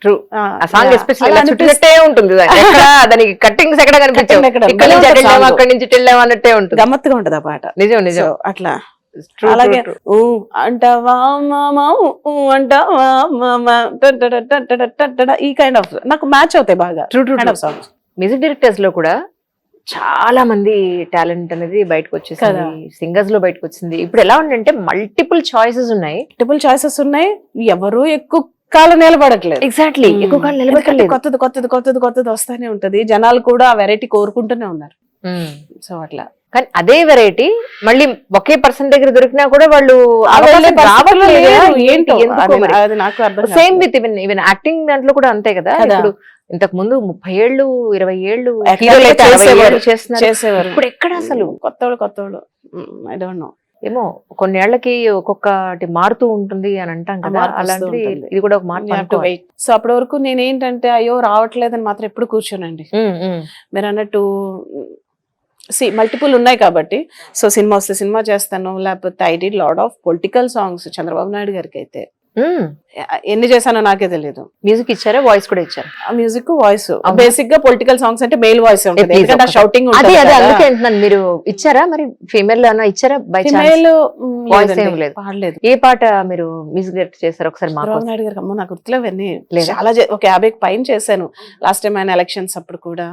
ట్రూ ఆ సాంగ్ ఎస్పెషల్లీ చుట్టుకట్టే ఉంటుంది. ఎక్కడ దానికి కట్టింగ్స్ ఎక్కడ కనిపించవు. ఇక్కడ నుంచి వెళ్ళాము అక్కడి నుంచి వెళ్ళాము అన్నట్టే ఉంటుంది. గమ్మత్తుగా ఉంటది ఆ పాట. నిజం నిజం. అట్లా అలాగే అంటావా మామా అంటావా మామా ఈ కైండ్ ఆఫ్ నాకు మ్యాచ్ అవుతాయి బాగా. సాంగ్స్ మ్యూజిక్ డైరెక్టర్స్ లో కూడా చాలా మంది టాలెంట్ అనేది బయటకు వచ్చేసింది, సింగర్స్ లో బయటకు వచ్చింది. ఇప్పుడు ఎలా ఉందంటే మల్టిపుల్ చాయిసెస్ ఉన్నాయి. ఎవరు ఎక్కువ కాలం నిలబడట్లేదు. ఎగ్జాక్ట్లీ, ఎక్కువ కాలం నిలబడట్లేదు. కొత్తది కొత్తది కొత్తది కొత్తది వస్తానే ఉంటది. జనాలు కూడా ఆ వెరైటీ కోరుకుంటూనే ఉన్నారు. సో అట్లా కానీ అదే వెరైటీ మళ్ళీ ఒకే పర్సన్ దగ్గర దొరికినా కూడా వాళ్ళు సేమ్ విత్ ఈవెన్ యాక్టింగ్ దాంట్లో కూడా అంతే కదా. ఇప్పుడు ఇంతకు ముందు 30 ఏళ్ళు 20 ఏళ్ళు చేస్తున్నారు. ఇప్పుడు ఎక్కడ అసలు కొత్తవాళ్ళు ఐ డోంట్ నో. ఏమో కొన్నేళ్లకి ఒక్కొక్కటి మారుతూ ఉంటుంది అని అంటాం కదా, అలాంటిది ఇది కూడా ఒక మార్పు. సో అప్పటి వరకు నేను ఏంటంటే అయ్యో రావట్లేదని మాత్రం ఎప్పుడు కూర్చోనండి. మీరు అన్నట్టు మల్టిపుల్ ఉన్నాయి కాబట్టి సో సినిమా వస్తే సినిమా చేస్తాను, లేకపోతే I did lot of political songs. Chandrababu Naidu గారికి అయితే ఎన్ని చేశానో నాకే తెలియదు. మ్యూజిక్ ఇచ్చారా, వాయిస్ కూడా ఇచ్చారు? మ్యూజిక్ వాయిస్ బేసిక్ గా పొలిటికల్ సాంగ్స్ అంటే మేల్ వాయిస్ ఉంటుంది, ఎందుకంటే షౌటింగ్ ఉంటుంది. అందుకే అంటున్నాను, మీరు ఇచ్చారా మరి ఫీమేల్ ఇచ్చారా? బై ఛాన్స్ వాయిస్ ఏం లేదు, పాడలేదు. ఏ పాట మీరు మ్యూజిక్ డైరెక్ట్ చేశారు ఒకసారి? చంద్రబాబు నాయుడు గారికి అమ్మో నాకు గుర్తులేవన్నీ చాలా ఒక 50 పైన చేశాను లాస్ట్ టైం ఆయన ఎలక్షన్స్ అప్పుడు కూడా.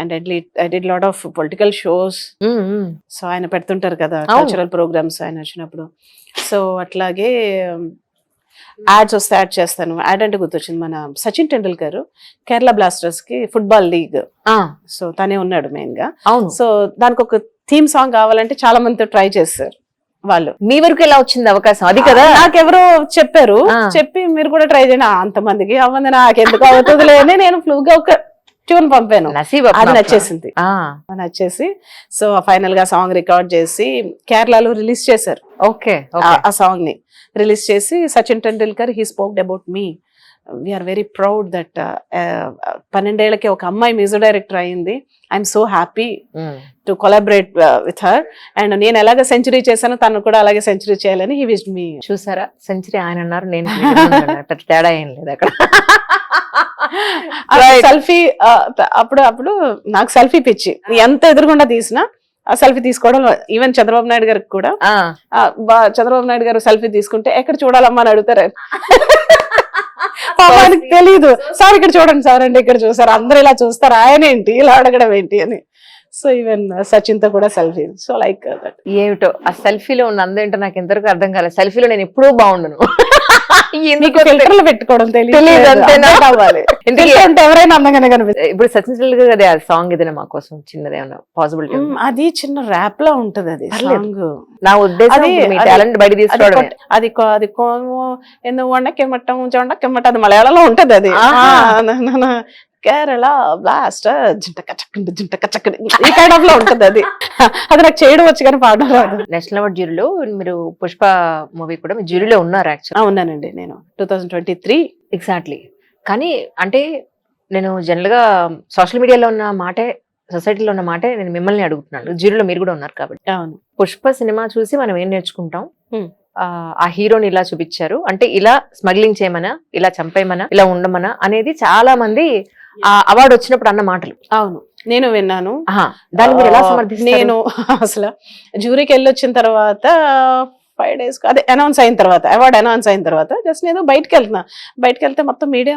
And I did lot of political shows. So ఆయన పెడుతుంటారు కదా కల్చరల్ ప్రోగ్రామ్స్ ఆయన వచ్చినప్పుడు. సో అట్లాగే యాడ్స్ వస్తే యాడ్ చేస్తాను. యాడ్ అంటే గుర్తొచ్చింది, మన సచిన్ టెండూల్కర్ కేరళ బ్లాస్టర్స్ కి ఫుట్బాల్ లీగ్, సో తనే ఉన్నాడు మెయిన్ గా. సో దానికి ఒక థీమ్ సాంగ్ కావాలంటే చాలా మందితో ట్రై చేస్తారు వాళ్ళు. మీ వరకు ఎలా వచ్చింది అవకాశం? అది కదా నాకెవరో చెప్పారు, చెప్పి మీరు కూడా ట్రై చేయండి. అంతమందికి అవ్వంది నాకెందుకు అవుతుందిలే అని నేను ఫ్లూగా ఒక ట్యూన్ పంపాను, అది నచ్చేసింది. నచ్చేసి సో ఫైనల్ గా సాంగ్ రికార్డ్ చేసి కేరళలో రిలీజ్ చేశారు. ఓకే, ఆ సాంగ్ ని రిలీజ్ చేసి Sachin Tendulkar he spoked about me. We are very proud that 12 ఏళ్లకి ఒక అమ్మాయి మ్యూజిక్ డైరెక్టర్ అయింది. I'm so happy to collaborate with her. And నేను ఎలాగ సెంచరీ చేశానో తను కూడా అలాగే సెంచరీ చేయాలని హీ విష్డ్ మీ. చూసారా, సెంచరీ ఆయన అన్నారు, నేను తేడా ఏం లేదు అక్కడ. సెల్ఫీ అప్పుడు నాకు సెల్ఫీ పిచ్చి, ఎంత ఎదురుగుండా తీసినా ఆ సెల్ఫీ తీసుకోవడం. ఈవెన్ చంద్రబాబు నాయుడు గారికి కూడా చంద్రబాబు నాయుడు గారు సెల్ఫీ తీసుకుంటే ఎక్కడ చూడాలమ్మా అని అడుగుతారు. పాపానికి తెలీదు, సార్ ఇక్కడ చూడండి సార్ అంటే ఇక్కడ చూసారు, అందరు ఇలా చూస్తారు, ఆయన ఏంటి ఇలా అడగడం ఏంటి అని. సో ఈవెన్ సచిన్ తో కూడా సెల్ఫీ. So like that. ఏమిటో ఆ సెల్ఫీలో ఉన్న అందేంటో నాకు ఎంతవరకు అర్థం కాలేదు. సెల్ఫీలో నేను ఎప్పుడూ బాగుండను. ఫిల్టర్లు పెట్టుకోవడం తెలియదు, అంతేనా కావాలి. ఎందుకంటే ఎవరైనా అందంగానే కనిపిస్తుంది. ఇప్పుడు సచిన్ టెండూల్కర్ అదే సాంగ్ ఏదైనా మా కోసం చిన్నది ఏమన్నా పాసిబిలిటీ? అది చిన్న ర్యాప్ లా ఉంటది అది సాంగ్. నా ఉద్దేశం టాలెంట్ బయట తీసుకోవడం. అది ఎందుకు వండకెమ్మటం జొండకెమ్మటం అది మలయాళంలో ఉంటది. అది కేరళ బ్లాస్టర్ ఈ కైండ్ ఆఫ్ లో ఉంటది. అది నాకు చేయడం వచ్చు కానీ పాడడం రాదు. నేషనల్ అవార్డ్ జ్యూరీలో మీరు పుష్ప మూవీ కూడా మీ జ్యూరీలో ఉన్నారు యాక్చువల్లీ? ఉన్నానండి నేను 2023 ఎగ్జాక్ట్లీ. కానీ అంటే నేను జనరల్ గా సోషల్ మీడియాలో ఉన్న మాటే, సొసైటీలో ఉన్న మాటే నేను మిమ్మల్ని అడుగుతున్నాను. జ్యూరీలో మీరు కూడా ఉన్నారు కాబట్టి. అవును. పుష్ప సినిమా చూసి మనం ఏం నేర్చుకుంటాం, ఆ హీరోని ఇలా చూపించారు, అంటే ఇలా స్మగ్లింగ్ చేయమనా, ఇలా చంపేయమనా, ఇలా ఉండమనా అనేది చాలా మంది ఆ అవార్డు వచ్చినప్పుడు అన్న మాటలు. అవును, నేను విన్నాను. దాన్ని మీరు ఎలా సమర్థిస్తారు? నేను అసలు జ్యూరీకి వెళ్ళి వచ్చిన తర్వాత 5 days అదే అనౌన్స్ అయిన తర్వాత, అవార్డు అనౌన్స్ అయిన తర్వాత జస్ట్ నేను బయటకు వెళ్తే మొత్తం మీడియా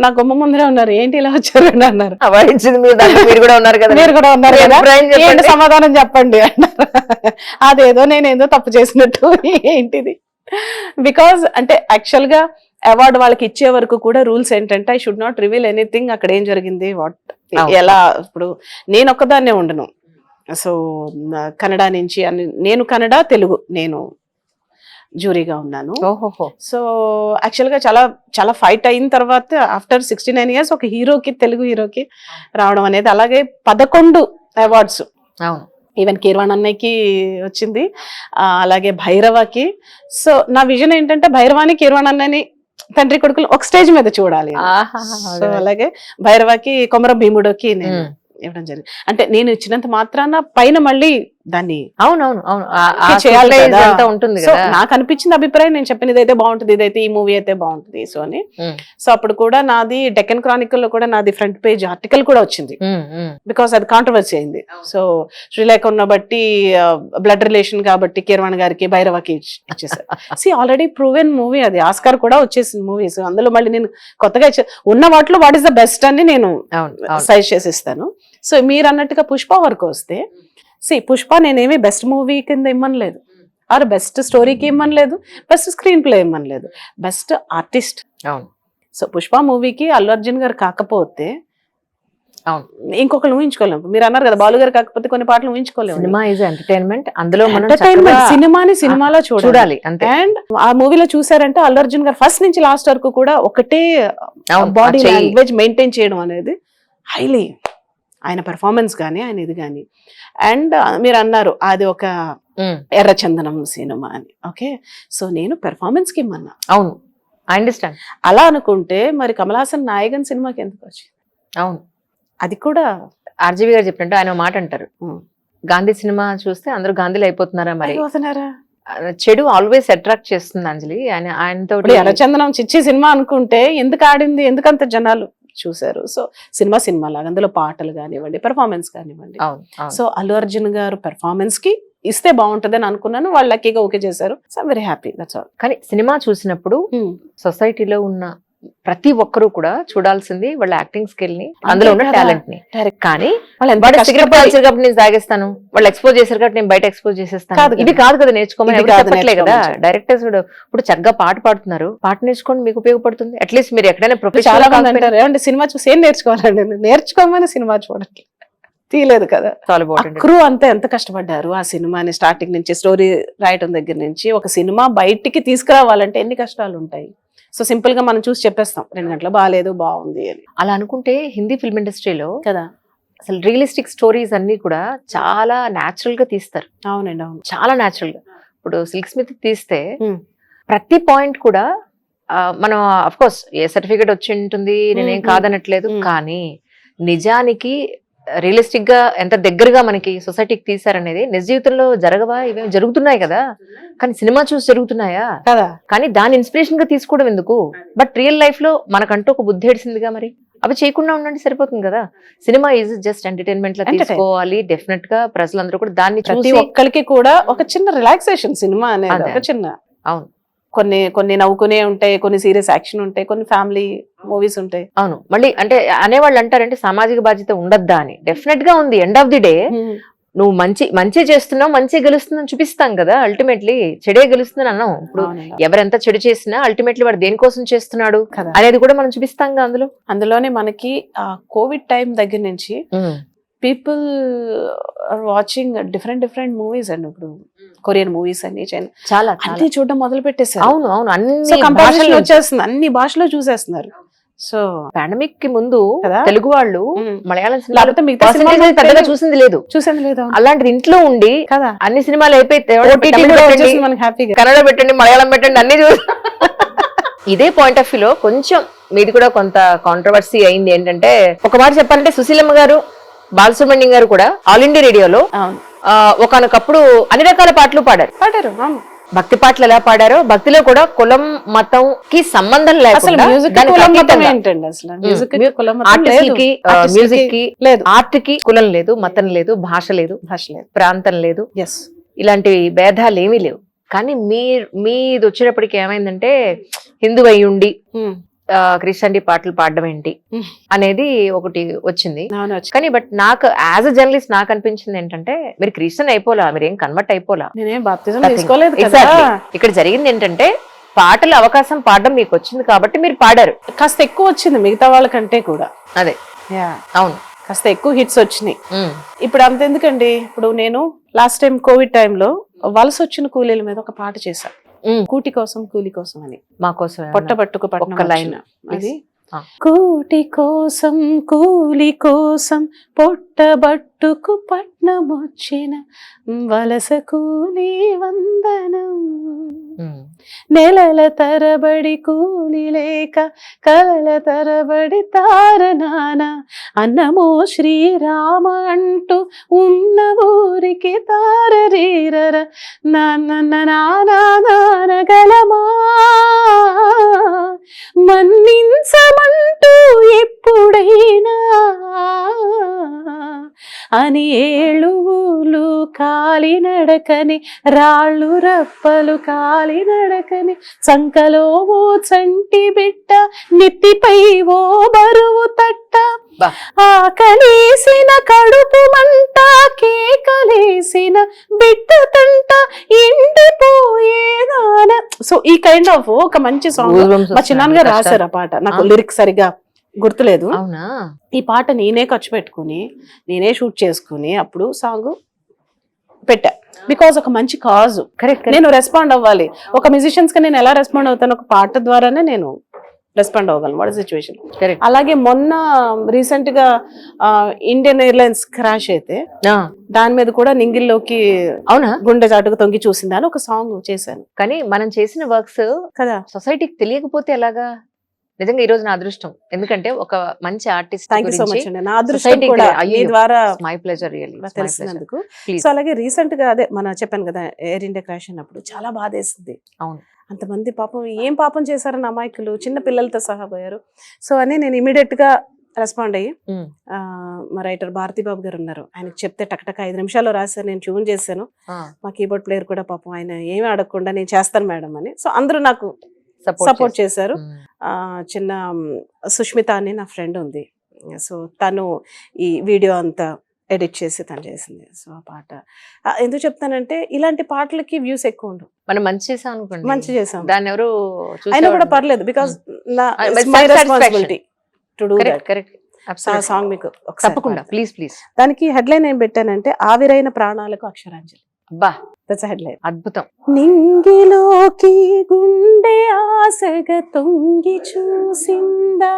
నా గుమ్మ ముందరే ఉన్నారు. ఏంటి ఇలా వచ్చారు అని అన్నారు. అవార్డు ఇచ్చింది మీరు కూడా ఉన్నారు కదా, మీరు కూడా ఉన్నారు కదా, ఏంటి సమాధానం చెప్పండి అన్నారు. అదేదో నేనేదో తప్పు చేసినట్టు ఏంటిది. బికాజ్ అంటే యాక్చువల్ గా అవార్డు వాళ్ళకి ఇచ్చే వరకు కూడా రూల్స్ ఏంటంటే I should not reveal anything, అక్కడ ఏం జరిగింది, ఎలా. ఇప్పుడు నేను ఒక్కదాన్నే ఉండను. సో కన్నడ నుంచి నేను కన్నడ తెలుగు నేను జ్యూరీగా ఉన్నాను. సో యాక్చువల్ గా చాలా చాలా ఫైట్ అయిన తర్వాత ఆఫ్టర్ 69 years ఒక హీరోకి, తెలుగు హీరోకి రావడం అనేది, అలాగే 11 అవార్డ్స్, ఈవెన్ కీర్వాణ్ అన్నయ్యకి వచ్చింది, అలాగే భైరవకి. సో నా విజన్ ఏంటంటే భైరవాని, కీర్వాణ్ అన్నయ్యని తండ్రి కొడుకులు ఒక స్టేజ్ మీద చూడాలి. సో అలాగే భైరవకి, కొమరం భీముడోకి నేను ఇవ్వడం జరిగింది. అంటే నేను ఇచ్చినంత మాత్రాన పైన మళ్ళీ దాన్ని చేయాలి కదా ఉంటుంది. సో నాకు అనిపించింది అభిప్రాయం, నేను చెప్పిన ఇదైతే బాగుంటుంది, ఇదైతే ఈ మూవీ అయితే బాగుంటుంది. సో అని సో అప్పుడు కూడా నాది డెక్కన్ క్రానికల్ లో కూడా నాది ఫ్రంట్ పేజ్ ఆర్టికల్ కూడా వచ్చింది, బికాస్ అది కాంట్రవర్సీ అయింది. సో శ్రీలేఖ ఉన్న బట్టి బ్లడ్ రిలేషన్ కాబట్టి కీర్వాణ్ గారికి, భైరవకి ఇచ్చేసారు. సి ఆల్రెడీ ప్రూవెన్ మూవీ, అది ఆస్కార్ కూడా వచ్చేసింది మూవీస్. అందులో మళ్ళీ నేను కొత్తగా ఉన్న వాటిలో వాట్ ఈస్ ద బెస్ట్ అని నేను సజెస్ట్ చేసి ఇస్తాను. సో మీరు అన్నట్టుగా పుష్ప వరకు వస్తే, పుష్ప నేనేమి బెస్ట్ మూవీ కింద ఇమ్మనలేదు, ఆర్ బెస్ట్ స్టోరీకి ఇమ్మనలేదు, బెస్ట్ స్క్రీన్ ప్లే ఇమ్మనలేదు, బెస్ట్ ఆర్టిస్ట్. సో పుష్ప మూవీకి అల్లు అర్జున్ గారు కాకపోతే ఇంకొకరు ఊహించుకోలేము. మీరు అన్నారు కదా బాలు గారు కాకపోతే కొన్ని పాటలు ఊహించుకోలేము. సినిమా ఈజ్ ఎంటర్టైన్మెంట్, అందులో సినిమాని సినిమాలో చూడాలి. అండ్ ఆ మూవీలో చూసారంటే అల్లు అర్జున్ గారు ఫస్ట్ నుంచి లాస్ట్ వరకు కూడా ఒకటే బాడీ లాంగ్వేజ్ మెయింటైన్ చేయడం అనేది హైలీ, ఆయన పెర్ఫార్మెన్స్ కానీ ఆయన ఇది కానీ. అండ్ మీరు అన్నారు అది ఒక ఎర్రచందనం సినిమా అని. ఓకే, సో నేను పెర్ఫార్మెన్స్ కి ఇమ్మన్నా. అవును, ఐ అండర్స్టాండ్. అలా అనుకుంటే మరి కమల్ హాసన్ నాయకన్ సినిమాకి ఎందుకు వచ్చింది? అవును, అది కూడా ఆర్జీవి గారు చెప్పినట్టు ఆయన మాట అంటారు, గాంధీ సినిమా చూస్తే అందరూ గాంధీలు అయిపోతున్నారా, మరి చెడు ఆల్వేస్ అట్రాక్ట్ చేస్తుంది అంజలి. ఆయనతో ఎర్రచందనం చిచ్చి సినిమా అనుకుంటే ఎందుకు ఆడింది, ఎందుకంత జనాలు చూసారు? సో సినిమా లాగా అందులో పాటలు కానివ్వండి, పెర్ఫార్మెన్స్ కానివ్వండి. సో అల్లు అర్జున్ గారు పెర్ఫార్మెన్స్ కి ఇస్తే బాగుంటది అని అనుకున్నాను, వాళ్ళు లక్కీగా ఓకే చేశారు. So very happy, that's all. కానీ సినిమా చూసినప్పుడు సొసైటీలో ఉన్న ప్రతి ఒక్కరూ కూడా చూడాల్సింది వాళ్ళ యాక్టింగ్ స్కిల్ ని, అందులో ఉన్న టాలెంట్ ని. కానీ నేను తాగేస్తాను, వాళ్ళు ఎక్స్పోజ్ చేశారు కాబట్టి నేను బయట ఎక్స్పోజ్ చేసేస్తాను, ఇది కాదు కదా నేర్చుకోమని చెప్పట్లే కదా డైరెక్టర్స్. ఇప్పుడు చక్కగా పాట పాడుతున్నారు, పాట నేర్చుకోండి, మీకు ఉపయోగపడుతుంది. అట్లీస్ట్ మీరు ఎక్కడైనా చాలా మంది అంటారు ఏమంటే సినిమా చూసి ఏం నేర్చుకోవాలండి, నేర్చుకోమని సినిమా చూడండి తీయలేదు కదా. క్రూ అంతా ఎంత కష్టపడ్డారు ఆ సినిమాని స్టార్టింగ్ నుంచి, స్టోరీ రాయటం దగ్గర నుంచి. ఒక సినిమా బయటికి తీసుకురావాలంటే ఎన్ని కష్టాలు ఉంటాయి. సో సింపుల్ గా మనం చూసి చెప్పేస్తాం 2 గంటలు బాగాలేదు బాగుంది అని. అలా అనుకుంటే హిందీ ఫిల్మ్ ఇండస్ట్రీలో కదా అసలు రియలిస్టిక్ స్టోరీస్ అన్ని కూడా చాలా న్యాచురల్ గా తీస్తారు. అవునండి, అవును, చాలా న్యాచురల్ గా. ఇప్పుడు సిల్క్ స్మిత్ తీస్తే ప్రతి పాయింట్ కూడా మనం అఫ్ కోర్స్ ఏ సర్టిఫికేట్ వచ్చి ఉంటుంది, నేనేం కాదనట్లేదు, కానీ నిజానికి రియలిస్టిక్ గా ఎంత దగ్గరగా మనకి సొసైటీకి తీసారనేది నిజ జీవితంలో జరగవా, ఇవేమి జరుగుతున్నాయి కదా, కానీ సినిమా చూసి జరుగుతున్నాయా కదా. కానీ దాని ఇన్స్పిరేషన్ గా తీసుకోవడం ఎందుకు? బట్ రియల్ లైఫ్ లో మనకంటూ ఒక బుద్ధి ఏడిసిందిగా, మరి అవి చేయకుండా ఉండండి సరిపోతుంది కదా. సినిమా ఈజ్ జస్ట్ ఎంటర్టైన్మెంట్ లా తీసుకోవాలి. డెఫినెట్ గా ప్రజలందరూ కూడా దాన్ని ప్రతి ఒక్కరికి కూడా ఒక చిన్న రిలాక్సేషన్ సినిమా అనేది, ఒక చిన్న. అవును, కొన్ని నవ్వుకునే ఉంటాయి, కొన్ని సీరియస్ యాక్షన్ ఉంటాయి, కొన్ని ఫ్యామిలీ మూవీస్ ఉంటాయి. అవును, మళ్ళీ అంటే అనేవాళ్ళు అంటారంటే సామాజిక బాధ్యత ఉండద్దా అని. డెఫినెట్ గా ఉంది. ఎండ్ ఆఫ్ ది డే నువ్వు మంచి చేస్తున్నావు, మంచి గెలుస్తుందని చూపిస్తాం కదా. అల్టిమేట్లీ చెడే గెలుస్తుందని అన్నాం. ఇప్పుడు ఎవరెంత చెడు చేసినా అల్టిమేట్లీ వాడు దేనికోసం చేస్తున్నాడు అనేది కూడా మనం చూపిస్తాం కదా. అందులోనే మనకి కోవిడ్ టైం దగ్గర నుంచి people are watching different movies అండి. ఇప్పుడు కొరియన్ మూవీస్ అని చాలా అన్ని చూడడం మొదలు పెట్టేశారు. అవును అవును, అన్ని వచ్చేస్తుంది, అన్ని భాషలో చూసేస్తున్నారు. సో పాండమిక్ కి ముందు తెలుగు వాళ్ళు మలయాళం సినిమా చూసింది లేదు. అలాంటిది ఇంట్లో ఉండి కదా అన్ని సినిమాలు అయిపోయి కన్నడ పెట్టండి, మలయాళం పెట్టండి, అన్ని చూసి ఇదే పాయింట్ ఆఫ్ వ్యూ లో కొంచెం మీది కూడా కొంత కాంట్రవర్సీ అయింది. ఏంటంటే ఒక మాట చెప్పాలంటే సుశీలమ్మ గారు, బాలసుబ్రహ్మణ్యం గారు కూడా ఆల్ ఇండియా రేడియోలో ఒకనొకప్పుడు అన్ని రకాల పాటలు పాడారు. అవును. భక్తి పాటలు ఎలా పాడారో, భక్తిలో కూడా కులం మతం కి సంబంధం అసలు లేకుండా మ్యూజిక్ దానికి కులం మతం అతీతంగా ఏంటండి అసలు? మ్యూజిక్ కులం మతం ఆర్టిస్ట్ లేదు. కి, Artist మ్యూజిక్ కి లేదు. ఆర్ట్ కి కులం లేదు, మతం లేదు, భాష లేదు, భాష లేదు. ప్రాంతం లేదు, ఎస్. ఇలాంటి భేదాలు ఏమీ లేవు. కానీ మీది వచ్చేటప్పటికి ఏమైందంటే హిందూ అయి ఉండి క్రిస్టియానిటీ పాటలు పాడడం ఏంటి అనేది ఒకటి వచ్చింది. కానీ బట్ నాకు యాజ్ అ జర్నలిస్ట్ నాకు అనిపించింది ఏంటంటే, మీరు క్రిస్టియన్ అయిపోలా, మీరు ఏం కన్వర్ట్ అయిపోలా. నేనేం బాప్తిజం తీసుకోలేదు కదా. Exactly. ఇక్కడ జరిగింది ఏంటంటే, పాటల అవకాశం పాడడం మీకు వచ్చింది కాబట్టి మీరు పాడారు. కాస్త ఎక్కువ వచ్చింది మిగతా వాళ్ళకంటే కూడా. అదే అవును, కాస్త ఎక్కువ హిట్స్ వచ్చినాయి. ఇప్పుడు అంత ఎందుకండి, ఇప్పుడు నేను లాస్ట్ టైం కోవిడ్ టైంలో వలస వచ్చిన కూలీల మీద ఒక పాట చేశాను, కూటి కోసం కూలి కోసం అని. మా కోసం పొట్టబట్టుకు ఒక్క లైన్ అది. కూటి కోసం కూలి కోసం పొట్టబట్టుకు పట్నం వచ్చిన వలస కూలి వందనం. నెలల తరబడి కూలి లేక కలల తరబడి తారనాన అన్నమో శ్రీరామ అంటూ ఉన్న ఊరికి తారరీరర నానగలమా మన్నించమంటూ ఎప్పుడైనా అని ఏళువులు కాలినడకని రాళ్ళు రప్పలు కాలినడకని సంకలో ఓ చంటి బిడ్డ నెత్తిపై ఓ బరువు తట్ట ఆకలేసిన కడుపు మంట కేకలేసిన బిడ్డ తంట ఎండిపోయేదాన. సో ఈ కైండ్ ఆఫ్ ఒక మంచి సాంగ్ మా చిన్నాన్నగా రాశారు. ఆ పాట నాకు లిరిక్స్ సరిగా గుర్తులేదు. అవునా? ఈ పాట నేనే ఖర్చు పెట్టుకుని నేనే షూట్ చేసుకుని అప్పుడు సాంగ్ పెట్టా. బికాజ్ ఒక మంచి కాజ్. నేను రెస్పాండ్ అవ్వాలి. ఒక మ్యూజిషియన్స్ గా నేను ఎలా రెస్పాండ్ అవుతాను, ఒక పాట ద్వారానే నేను రెస్పాండ్ అవ్వగలను. What situation. అలాగే మొన్న రీసెంట్ గా ఇండియన్ ఎయిర్లైన్స్ క్రాష్ అయితే దాని మీద కూడా నింగిల్లోకి అవునా గుండె చాటుకు తొంగి చూసింది అని ఒక సాంగ్ చేశాను. కానీ మనం చేసిన వర్క్స్ కదా సొసైటీకి తెలియకపోతే ఎలాగా? నిజంగా ఈ రోజు నా అదృష్టం, ఎందుకంటే ఒక మంచి ఆర్టిస్ట్. థాంక్యూ సో మచ్ అండి. నా అదృష్టం కూడా మీ ద్వారా మై ప్లెజర్ రియల్లీ తెలిసినందుకు. సో అలాగే రీసెంట్ గా అదే మన చెప్పాను కదా ఎయిర్ ఇండియా క్రాష్ అయినప్పుడు చాలా బాధేసింది. అవును, అంతమంది పాపం ఏం పాపం చేశారని అమాయకులు చిన్న పిల్లలతో సహా పోయారు. సో అని నేను ఇమీడియట్ గా రెస్పాండ్ అయ్యి మా రైటర్ భారతీ బాబు గారు ఉన్నారు, ఆయనకు చెప్తే టక్టక్ 5 నిమిషాల్లో రాశారు. నేను ట్యూన్ చేశాను. మా కీబోర్డ్ ప్లేయర్ కూడా పాపం ఆయన ఏమీ అడగకుండా నేను చేస్తాను మేడం అని. సో అందరూ నాకు సపోర్ట్ చేశారు. చిన్న సుష్మిత అని నా ఫ్రెండ్ ఉంది. సో తను ఈ వీడియో అంతా ఎడిట్ చేసి తను చేసింది. సో ఆ పాట ఎందుకు చెప్తానంటే, ఇలాంటి పాటలకి వ్యూస్ ఎక్కువ ఉండవు. మనం మంచి చేసాం అనుకోండి, మంచి చేసాం, దాన్ని ఎవరు అయినా కూడా పర్లేదు. Because my responsibility to do that. ఆ సాంగ్ మీకు తప్పకుండా ప్లీజ్ ప్లీజ్. దానికి హెడ్లైన్ ఏం పెట్టానంటే, ఆవిరైన ప్రాణాలకు అక్షరాంజలి. అబ్బా, హెడ్లైన్ అద్భుతం. నింగిలోకి గుండె ఆశగా తొంగి చూసిందా,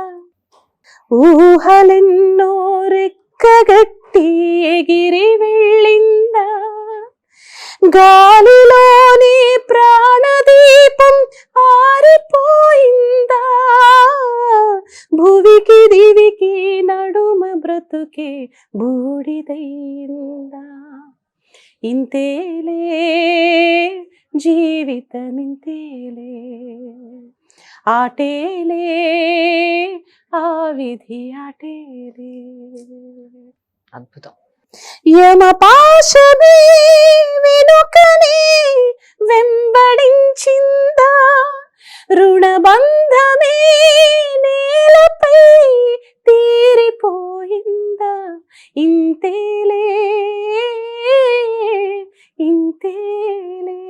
ఊహలెన్నో రెక్కగట్టి ఎగిరి వెళ్ళిందా, గాలిలోని ప్రాణదీపం ఆరిపోయిందా, భువికి దివికి నడుమ బ్రతుకే బూడిదైందా, ఇంతేలే జీవితం ఇంతేలే, ఆటేలే ఆ విధి ఆటేలే. అద్భుతం. యమ పాశమే వెనుకనే వెంబడించిందా, రుణబంధమే నేలపై తీరిపోయిందా, ఇంతేలే ఇంతేలే.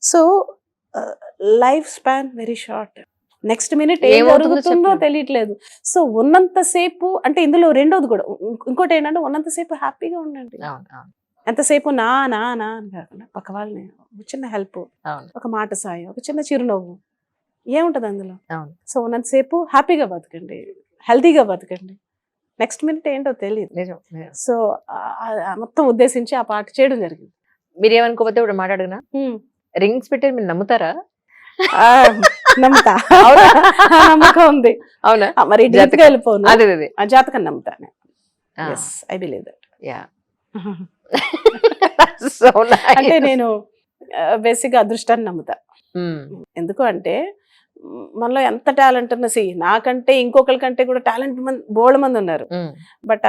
So life span very short. Next minute ఏం జరుగుతుందో తెలియట్లేదు. సో ఉన్నంతసేపు అంటే ఇందులో రెండోది కూడా ఇంకోటి ఏంటంటే, ఉన్నంతసేపు హ్యాపీగా ఉండండి. ఎంతసేపు నా నా నా అని కాకుండా పక్క వాళ్ళని చిన్న హెల్ప్, ఒక మాట సాయం, ఒక చిన్న చిరునవ్వు ఏముంటది అందులో. సో ఉన్నంతసేపు హ్యాపీగా బతకండి, హెల్తీగా బతకండి. నెక్స్ట్ మినిట్ ఏంటో తెలియదు. సో మొత్తం ఉద్దేశించి ఆ పాట చేయడం జరిగింది. మీరేమనుకోకపోతే ఇప్పుడు మాట్లాడుగునా, రింగ్స్ పెట్టేది మీరు నమ్ముతారా? నమ్ముతా, నమ్మకం ఉంది. అవునా? మరి డీప్ గా వెళ్ళిపోను. అదే ఆ జాతకం నమ్ముతాను. I believe that. So అంటే nice. నేను బేసిక్గా అదృష్టాన్ని నమ్ముతా. ఎందుకు అంటే మనలో ఎంత టాలెంట్ ఉన్నా నాకంటే ఇంకొకరి కంటే కూడా టాలెంట్ బోల్డ్ మంది ఉన్నారు. బట్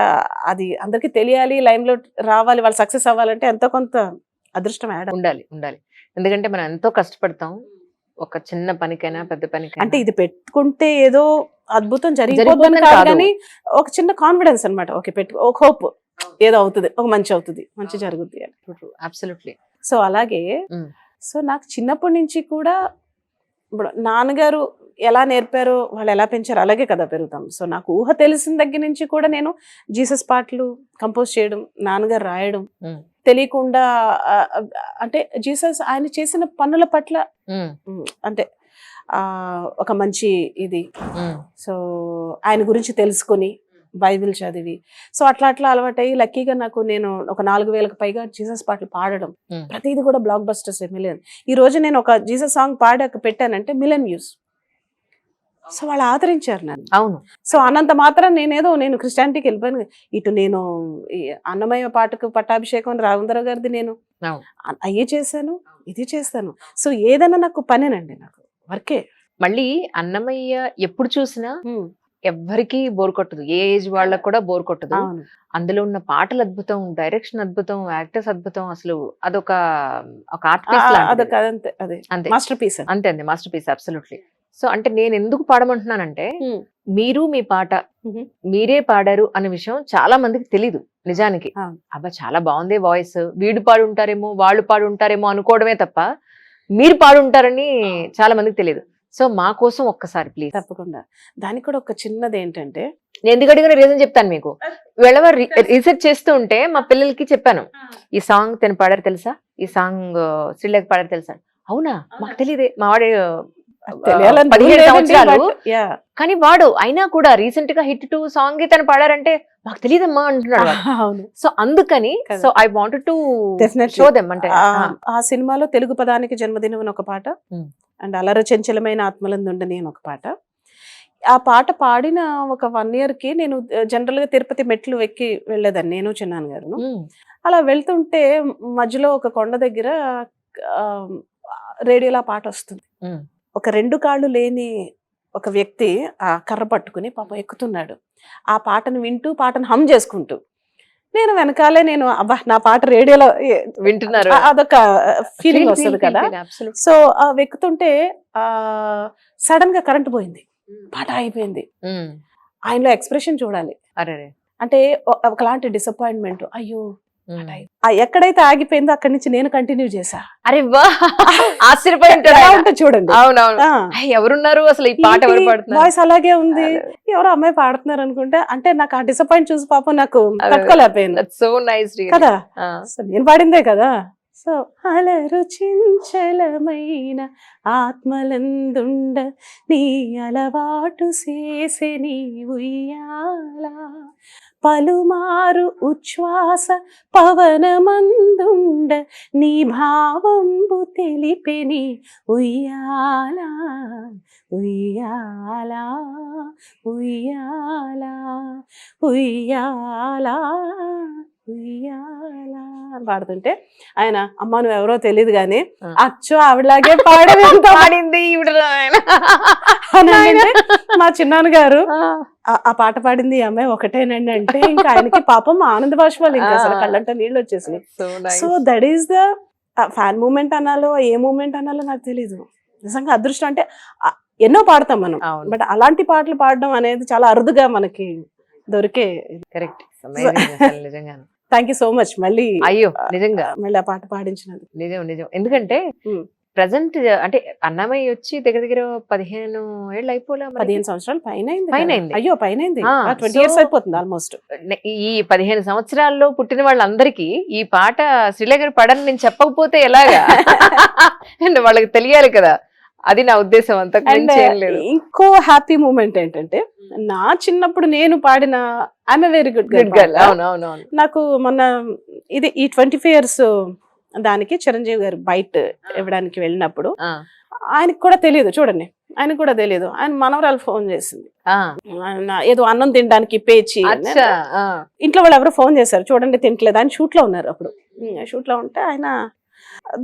అది అందరికి తెలియాలి, లైమ్ లో రావాలి, వాళ్ళు సక్సెస్ అవ్వాలంటే ఎంతో కొంత అదృష్టం యాడ్ ఉండాలి ఉండాలి. ఎందుకంటే మనం ఎంతో కష్టపడతాం ఒక చిన్న పనికైనా పెద్ద పనికైనా. అంటే ఇది పెట్టుకుంటే ఏదో అద్భుతం జరిగిపోద్దని జరిగిపోతుందని కాదు కాదు. కానీ ఒక చిన్న కాన్ఫిడెన్స్ అన్నమాట. ఓకే ఒక హోప్, ఏదో అవుతుంది, ఒక మంచి అవుతుంది, మంచి జరుగుతుంది అని. అబ్సల్యూట్లీ. సో అలాగే Mm. సో నాకు చిన్నప్పటి నుంచి కూడా ఇప్పుడు నాన్నగారు ఎలా నేర్పారో, వాళ్ళు ఎలా పెంచారో అలాగే కదా పెరుగుతాం. సో నాకు ఊహ తెలిసిన దగ్గర నుంచి కూడా నేను జీసస్ పాటలు కంపోజ్ చేయడం, నాన్నగారు రాయడం, తెలియకుండా అంటే జీసస్ ఆయన చేసిన పనుల పట్ల అంటే ఒక మంచి ఇది, సో ఆయన గురించి తెలుసుకొని బైబిల్ చదివి, సో అట్లా అలవాటయ్యి లక్కీగా నాకు నేను ఒక 4,000కు పైగా జీసస్ పాటలు పాడడం, ప్రతిది కూడా బ్లాక్ బస్టర్స్, మిలియన్. ఈ రోజు నేను ఒక జీసస్ సాంగ్ పాడాక పెట్టానంటే మిలియన్ వ్యూస్. సో వాళ్ళు ఆదరించారు నన్ను. అవును. సో అనంత మాత్రం నేను క్రిస్టియానిటీకి వెళ్ళిపోయాను. ఇటు నేను ఈ అన్నమయ్య పాటకు పట్టాభిషేకం రాఘవేంద్రరావు గారిది నేను అయ్యే చేశాను, ఇది చేస్తాను. సో ఏదైనా నాకు పనేనండి, నాకు వర్కే. మళ్ళీ అన్నమయ్య ఎప్పుడు చూసినా ఎవ్వరికి బోర్ కొట్టదు, ఏ ఏజ్ వాళ్ళకి కూడా బోర్ కొట్టదు. అందులో ఉన్న పాటలు అద్భుతం, డైరెక్షన్ అద్భుతం, యాక్టర్స్ అద్భుతం. అసలు అదొక ఆర్ట్ పీస్ అంతే, మాస్టర్ పీస్ అంతే అండి, మాస్టర్ పీస్ అబ్సల్యూట్లీ. సో అంటే నేను ఎందుకు పాడమంటున్నానంటే, మీరు మీ పాట మీరే పాడారు అనే విషయం చాలా మందికి తెలీదు నిజానికి. అబ్బా చాలా బాగుంది వాయిస్, వీడు పాడుంటారేమో వాళ్ళు పాడుంటారేమో అనుకోవడమే తప్ప మీరు పాడుంటారని చాలా మందికి తెలియదు. సో మా కోసం ఒక్కసారి ప్లీజ్. తప్పకుండా. దానికి కూడా ఒక చిన్నది ఏంటంటే, నేను ఎందుకు అడిగిన రీజన్ చెప్తాను మీకు. వెళ్ళవ రీసెర్చ్ చేస్తూ ఉంటే మా పిల్లలకి చెప్పాను, ఈ సాంగ్ తను పాడారు తెలుసా, ఈ సాంగ్ శ్రీలేఖ పాడారు తెలుసా. అవునా, మాకు తెలియదే. మా వాడు 15 సంవత్సరాలు కానీ వాడు అయినా కూడా రీసెంట్ గా హిట్ 2 సాంగ్ తను పాడారంటే మాకు తెలియదమ్మా అంటున్నాడు. సో అందుకని so I wanted to show them. అంటే ఆ సినిమాలో తెలుగు పదానికి జన్మదినం అని ఒక పాట, అండ్ అలర చంచలమైన ఆత్మలందుండని అని ఒక పాట. ఆ పాట పాడిన ఒక 1 year కి నేను జనరల్ గా తిరుపతి మెట్లు ఎక్కి వెళ్ళేదాన్ని, నేను చిన్నాన్న గారు. అలా వెళ్తుంటే మధ్యలో ఒక కొండ దగ్గర రేడియోలో పాట వస్తుంది. ఒక 2 కాళ్ళు లేని ఒక వ్యక్తి ఆ కర్ర పట్టుకుని పాపం ఎక్కుతున్నాడు. ఆ పాటను వింటూ, పాటను హమ్ చేసుకుంటూ, నేను వెనకాలే నేను అబ్బా నా పాట రేడియోలో వింటున్నారు, అదొక ఫీలింగ్ వస్తుంది కదా. సో ఆ ఎక్కుతుంటే సడన్ గా కరెంట్ పోయింది, పాట అయిపోయింది. ఆయనలో ఎక్స్ప్రెషన్ చూడాలి. అంటే ఒకలాంటి డిసప్పాయింట్మెంట్, అయ్యో ఎక్కడైతే ఆగిపోయిందో అక్కడి నుంచి నేను కంటిన్యూ చేసా. అరే ఆశ్చర్యపోయి చూడండి. అవునవును, ఎవరున్నారు అసలు, ఈ పాట ఎవరు పాడుతున్నారు, వాయిస్ అలాగే ఉంది, ఎవరో అమ్మాయి పాడుతున్నారు అనుకుంటే. అంటే నాకు ఆ డిసప్పాయింట్ చూసి పాపం నాకు తట్టుకోలేకపోయింది. సో నైస్ కదా, నేను పాడిందే కదా. సో అలరు చించలమైన ఆత్మలందుండ నీ అలవాటు చేసే నీ ఉయ్యాల, పలుమారు ఉచ్ఛ్వాస పవనమందుండ నీ భావంబు తెలిపెని ఉయ్యాల ఉయ్యాల ఉయ్యాల ఉయ్యాల ఉయ్యాల అని పాడుతుంటే ఆయన అమ్మ నువ్వు ఎవరో తెలియదు గానీ అచ్చో ఆవిడలాగే పాడింది మా చిన్నాన్న గారు ఆ పాట పాడింది ఈ అమ్మాయి ఒకటేనండి అంటే ఇంకా ఆయనకి పాపం ఆనంద బాష్పాలు ఇంకా అసలు కళ్ళంట నీళ్ళు వచ్చేసినాయి. So that is the fan moment అనాలో ఏ మూమెంట్ అనాలో నాకు తెలీదు. నిజంగా అదృష్టం అంటే ఎన్నో పాడతాం మనం, బట్ అలాంటి పాటలు పాడడం అనేది చాలా అరుదుగా మనకి దొరికే. కరెక్ట్, నిజంగా. Thank you so much. మళ్ళీ అయ్యో నిజంగా మళ్ళీ ఆ పాట పాడించినందుకు నిజం. ఎందుకంటే ప్రజెంట్ అంటే అన్నమయ్య వచ్చి దగ్గర 15 ఏళ్ళు అయిపోలే, 15 సంవత్సరాలు పైన అయింది. అయ్యో పైన 20 years అయిపోతుంది ఆల్మోస్ట్. ఈ 15 సంవత్సరాల్లో పుట్టిన వాళ్ళందరికీ ఈ పాట శ్రీలేఖ పడని నేను చెప్పకపోతే ఎలాగా అండ్ వాళ్ళకి తెలియాలి కదా, అది నా ఉద్దేశం. అంత ఇంకో హ్యాపీ మూమెంట్ ఏంటంటే, నా చిన్నప్పుడు నేను పాడిన ఐఎమ్ వెరీ గుడ్ గర్ల్, నాకు మొన్న ఇది ఈ 25 years దానికి చిరంజీవి గారు బయట ఇవ్వడానికి వెళ్ళినప్పుడు ఆయనకి కూడా తెలియదు చూడండి, ఆయన కూడా తెలియదు. ఆయన మనవరాలు ఫోన్ చేసింది, ఆ, ఆయన ఏదో అన్నం తినడానికి పేచి. అచ్చా, ఆ, ఇంట్లో వాళ్ళు ఎవరో ఫోన్ చేశారు, చూడండి తినట్లేదు. ఆయన షూట్ లో ఉన్నారు అప్పుడు. షూట్ లో ఉంటే ఆయన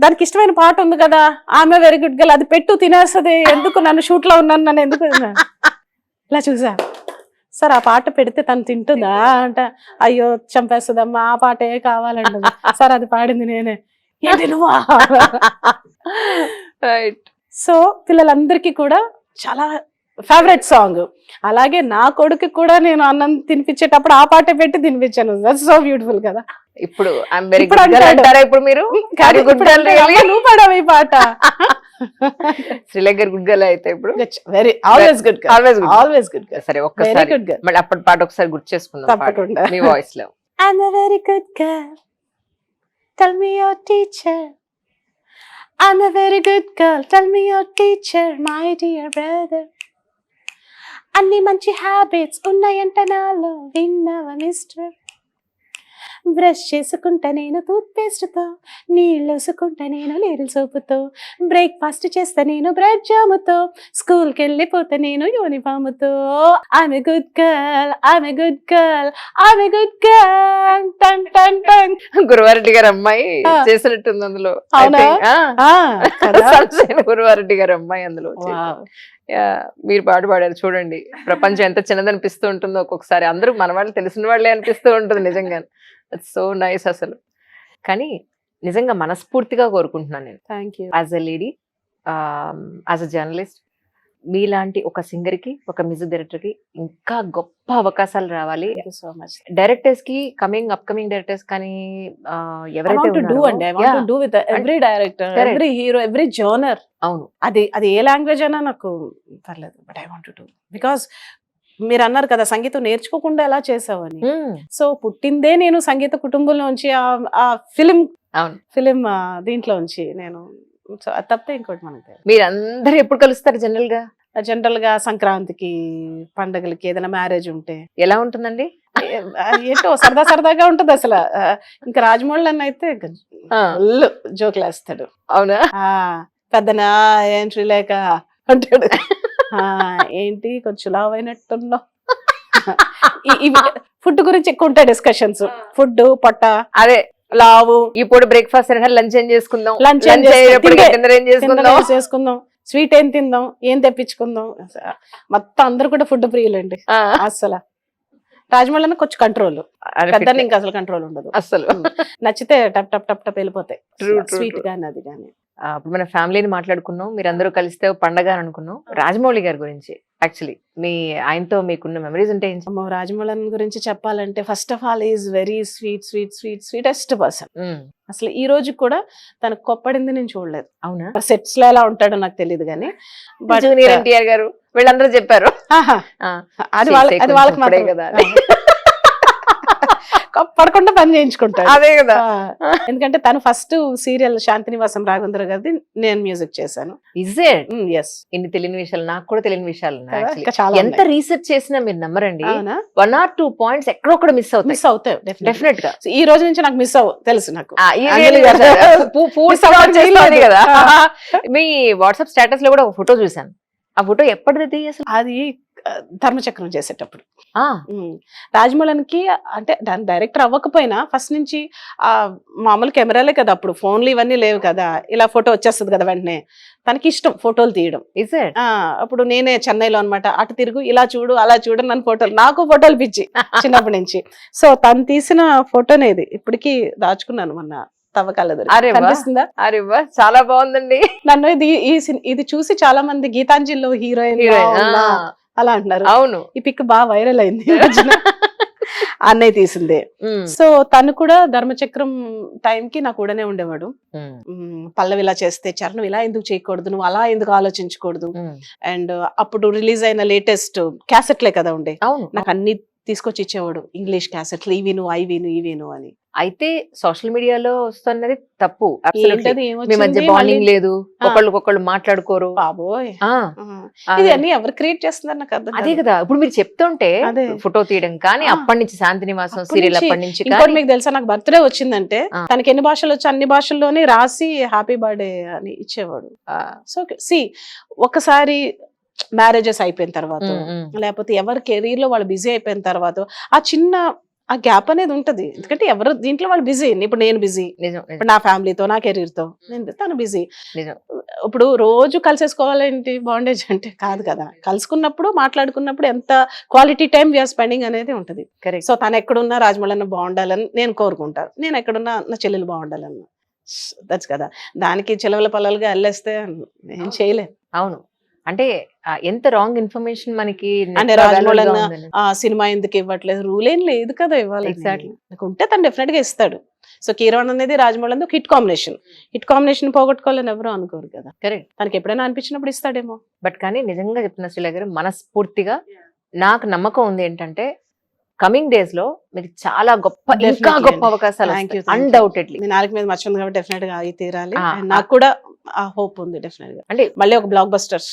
దానికి ఇష్టమైన పాట ఉంది కదా, ఆమె వెరీ గుడ్ గర్ల్, అది పెట్టు తినేస్తుంది, ఎందుకు నన్ను షూట్ లో ఉన్నాను, నన్ను ఎందుకు ఇలా చూసా. సార్ ఆ పాట పెడితే తను తింటుందా అంట. అయ్యో చంపేస్తుందమ్మా, ఆ పాటే కావాలంటుంది. సార్ అది పాడింది నేనే. ఏంటి నువ్వా? రైట్. సో పిల్లలందరికీ కూడా చాలా ఫేవరెట్ సాంగ్. అలాగే నా కొడుకు కూడా నేను అన్నం తినిపించేటప్పుడు ఆ పాటే పెట్టి తినిపించాను. దట్స్ సో బ్యూటిఫుల్ కదా. ఇప్పుడు ఐఎమ్ వెరీ ఇప్పుడు గుడ్ గర్ల్ అంటాడు. అంటారా ఇప్పుడు మీరు? కాదు, గుడ్ ఇప్పుడు గర్ల్ అంటే, అమ్మ, నువ్వు పాడావు ఈ పాట. శ్రీలేఖ గుడ్ గర్ల్ అయితే ఇప్పుడు very always good girl, always good. Always good girl, సరే వెరీ ఒక్కసారి గుడ్ గర్ల్. మళ్ళీ అప్పటి పాట ఒకసారి గుర్తు చేసుకుందాం పాట. తప్పకుండా. మీ వాయిస్ లో. I'm a very good girl. Tell me your teacher. I'm a very good girl. Tell me your teacher, my dear brother. అన్ని మంచి హ్యాబిట్స్ ఉన్నాయంట నాలో, విన్నావా మిస్టర్? బ్రష్ చేసుకుంటా నేను టూత్ పేస్ట్తో, నీళ్ళు వేసుకుంటా నేను నీళ్ళ సోపుతో, బ్రేక్ఫాస్ట్ చేస్తా నేను బ్రెడ్ జాముతో, స్కూల్కి వెళ్ళిపోతా నేను యూనిఫామ్తో. ఆమె గుడ్ గర్ల్, ఆమె గుడ్ గర్ల్, ఆమె గుడ్ గర్ల్. టన్ టన్ టన్. గురువారెడ్డి గారి అమ్మాయి ఆ. చేసినట్టుంది అందులో. అవునా? కదా? సన్షైన్ గురువారెడ్డి గారి అమ్మాయి అందులో చేసింది. మీరు పాట పాడారు చూడండి, ప్రపంచం ఎంత చిన్నదనిపిస్తూ ఉంటుందో ఒక్కొక్కసారి. అందరూ మన వాళ్ళు తెలిసిన వాళ్ళే అనిపిస్తూ ఉంటుంది నిజంగా. ఇట్స్ సో నైస్ అసలు. కానీ నిజంగా మనస్ఫూర్తిగా కోరుకుంటున్నాను నేను, thank you. As a lady, as a journalist, మీలాంటి ఒక సింగర్ కి, ఒక మ్యూజిక్ డైరెక్టర్ కి ఇంకా గొప్ప అవకాశాలు రావాలి. So much. డైరెక్టర్స్ కి, అప్కమింగ్ డైరెక్టర్స్ కానీ I ఎవరైతే want to do ఉన్నారో, and I want Yeah. to do with every director, Correct. every hero, every genre. అవును, అది ఏ లాంగ్వేజ్ అయినా నాకు పర్లేదు, but I want to do. Because మీరు అన్నారు కదా సంగీతం నేర్చుకోకుండా ఎలా చేసావు అని. సో పుట్టిందే నేను సంగీత కుటుంబంలోంచి, ఆ అవును. ఫిలిం దీంట్లో ఉంచి నేను. సో అది తప్పితే ఇంకోటి మనకు తెలియదు. మీరందరూ ఎప్పుడు కలుస్తారు జనరల్ గా? జనరల్ గా సంక్రాంతికి, పండగలకి, ఏదైనా మ్యారేజ్ ఉంటే ఎలా ఉంటుందండి? ఏంటో సరదా సరదాగా ఉంటది అసలు. ఇంకా రాజమౌళి అన్న అయితే ఫుల్ జోకులు వేస్తాడు. అవునా? పెద్దనా ఏం శ్రీలేఖ అంటాడు. ఏంటి కొంచెం లావ్ అయినట్టున్నావు. ఫుడ్ గురించి ఎక్కువ ఉంటాయి డిస్కషన్స్. ఫుడ్, పొట్ట, అదే లావు, ఈ పూట బ్రేక్ఫాస్ట్ లంచ్ ఏం చేసుకుందాం, లంచ్ డిన్నర్ ఏం చేసుకుందాం, చేసుకుందాం, స్వీట్ ఏం తిందాం, ఏం తెప్పించుకుందాం. మొత్తం అందరు కూడా ఫుడ్ ప్రియులండి అసలు. రాజమౌళి కొంచెం కంట్రోల్, పెద్ద ఇంకా అసలు కంట్రోల్ ఉండదు అసలు. నచ్చితే టప్ టప్ టప్ టప్ వెళ్ళిపోతాయి. True, true, sweet true. గానీ అది కానీ. ఇప్పుడు మన ఫ్యామిలీని మాట్లాడుకున్నాం, మీరందరూ కలిస్తే ఒక పండగ అని అనుకున్నాం. రాజమౌళి గారి గురించి యాక్చువల్లీ ఆయనతో మీకున్న మెమరీస్ అంటే ఏంటి? రాజమౌళి గురించి చెప్పాలంటే first of all is very sweetest person. అసలు ఈ రోజు కూడా తనకు కొప్పడింది నేను చూడలేదు. అవునా? సెట్స్ లో ఎలా ఉంటాడో నాకు తెలియదు కానీ, బట్ జూనియర్ ఎన్టీఆర్ గారు వీళ్ళందరూ చెప్పారు అది వాళ్ళకి మాత్రమే కదా. పడకుండా పని చేయించుకుంటాడు. అదే కదా. ఎందుకంటే తను ఫస్ట్ సీరియల్ శాంతినివాసం రాఘవేంద్ర గారిది నేను మ్యూజిక్ చేశాను. Is it? ఎస్. ఇన్ని తెలియని విషయాలు నాకు కూడా తెలియని విషయాలు ఉన్నాయి actually. ఇంకా చాలా ఎంత రీసెర్చ్ చేసినా మీరు నమ్మరండి, అవునా? 1 or 2 పాయింట్స్ ఎక్కడొక్కడ మిస్ అవుతాయి. మిస్ అవుతాయి డెఫినెట్ గా. So, ఈ రోజు నుంచి నాకు మిస్ తెలుసు నాకు. అంజలి గారు పూర్తిగా Miss వచ్చేస్తుంది అవ్వలేదు. కదా. మీ వాట్సాప్ స్టేటస్ లో కూడా ఒక ఫోటో చూసాను. ఆ ఫోటో ఎప్పటిది అసలు? అది ధర్మచక్రం చేసేటప్పుడు. ఆ, రాజమౌళికి అంటే దాని డైరెక్టర్ అవ్వకపోయినా ఫస్ట్ నుంచి ఆ మామూలు కెమెరాలే కదా అప్పుడు, ఫోన్లు ఇవన్నీ లేవు కదా, ఇలా ఫోటో వచ్చేస్తుంది కదా వెంటనే. తనకి ఇష్టం ఫోటోలు తీయడం. is it? అప్పుడు నేనే చెన్నైలో అన్నమాట, అటు తిరుగు ఇలా చూడు అలా చూడు నన్ను ఫోటోలు, నాకు ఫోటోలు పిచ్చి చిన్నప్పటి నుంచి. సో తను తీసిన ఫోటోనే ఇది, ఇప్పటికీ దాచుకున్నాను మొన్న తవ్వకాల అరే వా. కనిపిస్తుందా? అరే వా, చాలా బాగుందండి. నన్ను ఇది చూసి చాలా మంది గీతాంజలిలో హీరోయిన్ అలా అంటున్నారు. అవును. ఈ పిక్ బాగా వైరల్ అయింది ఈ మధ్యన. అన్నయ్య తీసిందే. ఉమ్, సో తను కూడా ధర్మచక్రం టైంకి నా కూడానే ఉండేవాడు. ఉమ్, పల్లవి ఇలా చేస్తే చరణం ఇలా ఎందుకు చేయకూడదు, నువ్వు అలా ఎందుకు ఆలోచించకూడదు. ఉమ్. అండ్ అప్పుడు రిలీజ్ అయిన లేటెస్ట్ క్యాసెట్లే కదా ఉండే, అవును. నాకు అన్ని తీసుకొచ్చి ఇచ్చేవాడు. ఇంగ్లీష్ క్యాసెట్లు, ఇవిను ఇవిను అని. అయితే సోషల్ మీడియాలో వస్తున్నది తప్పు. Absolutely. ఏంటది మీ మధ్య ఏమొచ్చింది బాండింగ్ మళ్ళీ? లేదు, ఒకళ్ళకొకళ్ళు మాట్లాడుకోరు. బాబోయ్, ఆ, ఇది అన్ని ఎవరు క్రియేట్ చేస్తున్నారు నాకు అర్థం అదే కాదు. కదా. ఇప్పుడు మీరు చెప్తుంటే అదే. ఫోటో తీయడం కానీ, ఆ. అప్పటి నుంచి శాంతినివాసం అప్పటి సీరియల్ నుంచి. అప్పటి నుంచి ఇంకోటి కానీ. మీకు తెలుసా, నాకు బర్త్డే వచ్చిందంటే ఆ. తనకి ఎన్ని భాషలు వచ్చి అన్ని భాషల్లోనే రాసి హ్యాపీ బర్త్డే అని ఇచ్చేవాడు. ఆ, సో సి ఒకసారి మ్యారేజెస్ అయిపోయిన తర్వాత లేకపోతే ఎవరి కెరీర్ లో వాళ్ళు బిజీ అయిపోయిన తర్వాత ఆ చిన్న ఆ గ్యాప్ అనేది ఉంటది. ఎందుకంటే ఎవరు దీంట్లో వాళ్ళు బిజీ. ఇప్పుడు నేను బిజీ, నిజం ఇప్పుడు నా ఫ్యామిలీతో నా కెరీర్ తో, తను బిజీ. నిజం. ఇప్పుడు రోజు కలిసేసుకోవాలేంటి బాండేజ్ అంటే కాదు కదా. కలుసుకున్నప్పుడు మాట్లాడుకున్నప్పుడు ఎంత క్వాలిటీ టైం వీఆర్ స్పెండింగ్ అనేది ఉంటది. కరెక్ట్. సో తను ఎక్కడున్నా రాజమౌళి బాగుండాలని నేను కోరుకుంటాను, నేను ఎక్కడున్నా నా చెల్లెలు బాగుండాలని. దట్స్ కదా. దానికి చిలవల పల్లలుగా వెళ్ళేస్తే ఏం చేయలేదు. అవును, అంటే ఎంత రాంగ్ ఇన్ఫర్మేషన్ మనకి అంటే రాజమౌళి ఆ సినిమా ఎందుకు ఇవ్వట్లేదు, రూల్ ఏం లేదు కదా ఇవ్వాలి. Exactly. నాకు ఉంటే తను డెఫినెట్ గా ఇస్తాడు. సో కీరవాణి అనేది రాజమౌళి అనేది హిట్ కాంబినేషన్ పోగొట్టుకోవాలని ఎవరు అనుకోరు కదా. కరెక్ట్. తనకి ఎప్పుడైనా అనిపించినప్పుడు ఇస్తాడేమో. బట్ కానీ నిజంగా చెప్తున్నా శ్రీల గారు, మనస్ఫూర్తిగా నాకు నమ్మకం ఉంది ఏంటంటే కమింగ్ డేస్ లో మీకు చాలా గొప్ప, ఇంకా Definitely గొప్ప అండి. అవకాశాలు Thank you. అన్డౌటెడ్లీ. మీ నాలుగు మీద మర్చి ఉంది కాబట్టి డెఫినెట్ గా అయి తీరాలి. ఆ, And నాకు కూడా ఆ హోప్ ఉంది డెఫినెట్ గా. అంటే మళ్ళీ ఒక blockbusters.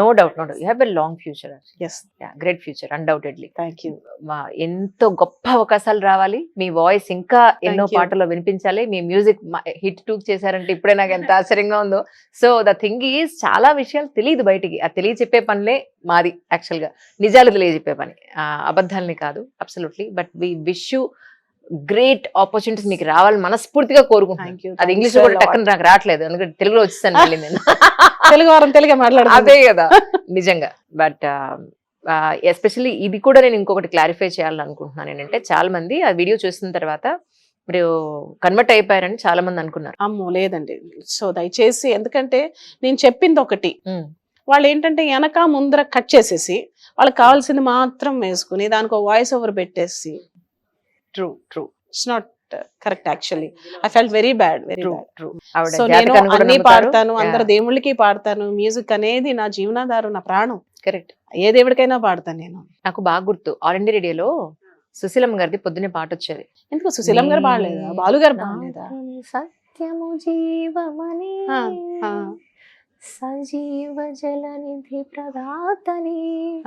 No doubt you have a long future, yes, great future undoubtedly. Thank you. ఎంతో గొప్ప అవకాశాలు రావాలి, మీ వాయిస్ ఇంకా ఎన్నో you. పాటల్లో వినిపించాలి, మీ మ్యూజిక్ హిట్ 2 చేశారంటే ఇప్పుడే నాకు ఎంత ఆశ్చర్యంగా ఉందో. సో ద థింగ్ ఈజ్ చాలా విషయాలు తెలియదు బయటికి, ఆ తెలియచెప్పే పనులే మాది యాక్చువల్ గా, నిజాలు తెలియజెప్పే పని, అబద్ధాలని కాదు. Absolutely. But we wish you great opportunities మీకు రావాలి మనస్ఫూర్తిగా కోరుకుంటున్నాను. Thank you. అది Thanks ఇంగ్లీష్ a కూడా lot. టక్కన నాకు రావట్లేదు, ఎందుకంటే తెలుగులో వచ్చేసాను మళ్ళీ నేను. తెలుగు వారం తెలుగే మాట్లాడుతుంది. అదే కదా నిజంగా. బట్ ఎస్పెషల్లీ ఇది కూడా నేను ఇంకొకటి క్లారిఫై చేయాలనుకుంటున్నాను ఏంటంటే, చాలా మంది ఆ వీడియో చూసిన తర్వాత మీరు కన్వర్ట్ అయిపోయారని చాలా మంది అనుకున్నారు. అమ్మో లేదండి. సో దయచేసి, ఎందుకంటే నేను చెప్పింది ఒకటి, వాళ్ళు ఏంటంటే వెనక ముందర కట్ చేసేసి వాళ్ళకి కావాల్సింది మాత్రం వేసుకుని దానికి ఒక వాయిస్ ఓవర్ పెట్టేసి, true true it's not correct. Actually I felt very bad, very true bad. True. So నేను అన్ని పాడతాను, అందరు దేవుళ్ళకి పాడతాను, మ్యూజిక్ అనేది నా జీవనాధారం, నా ప్రాణం. కరెక్ట్. ఏ దేవుడికైనా పాడతాను నేను. నాకు బాగా గుర్తు, ఆల్ ఇండియా రేడియోలో సుశీలమ్మ గారిది పొద్దునే పాట వచ్చేది. ఎందుకు సుశీలం గారు పాడలేదా, బాలు గారు పాడలేదా? సత్యము జీవమని ఆ. సజీవ జలనిధి ప్రదాతని,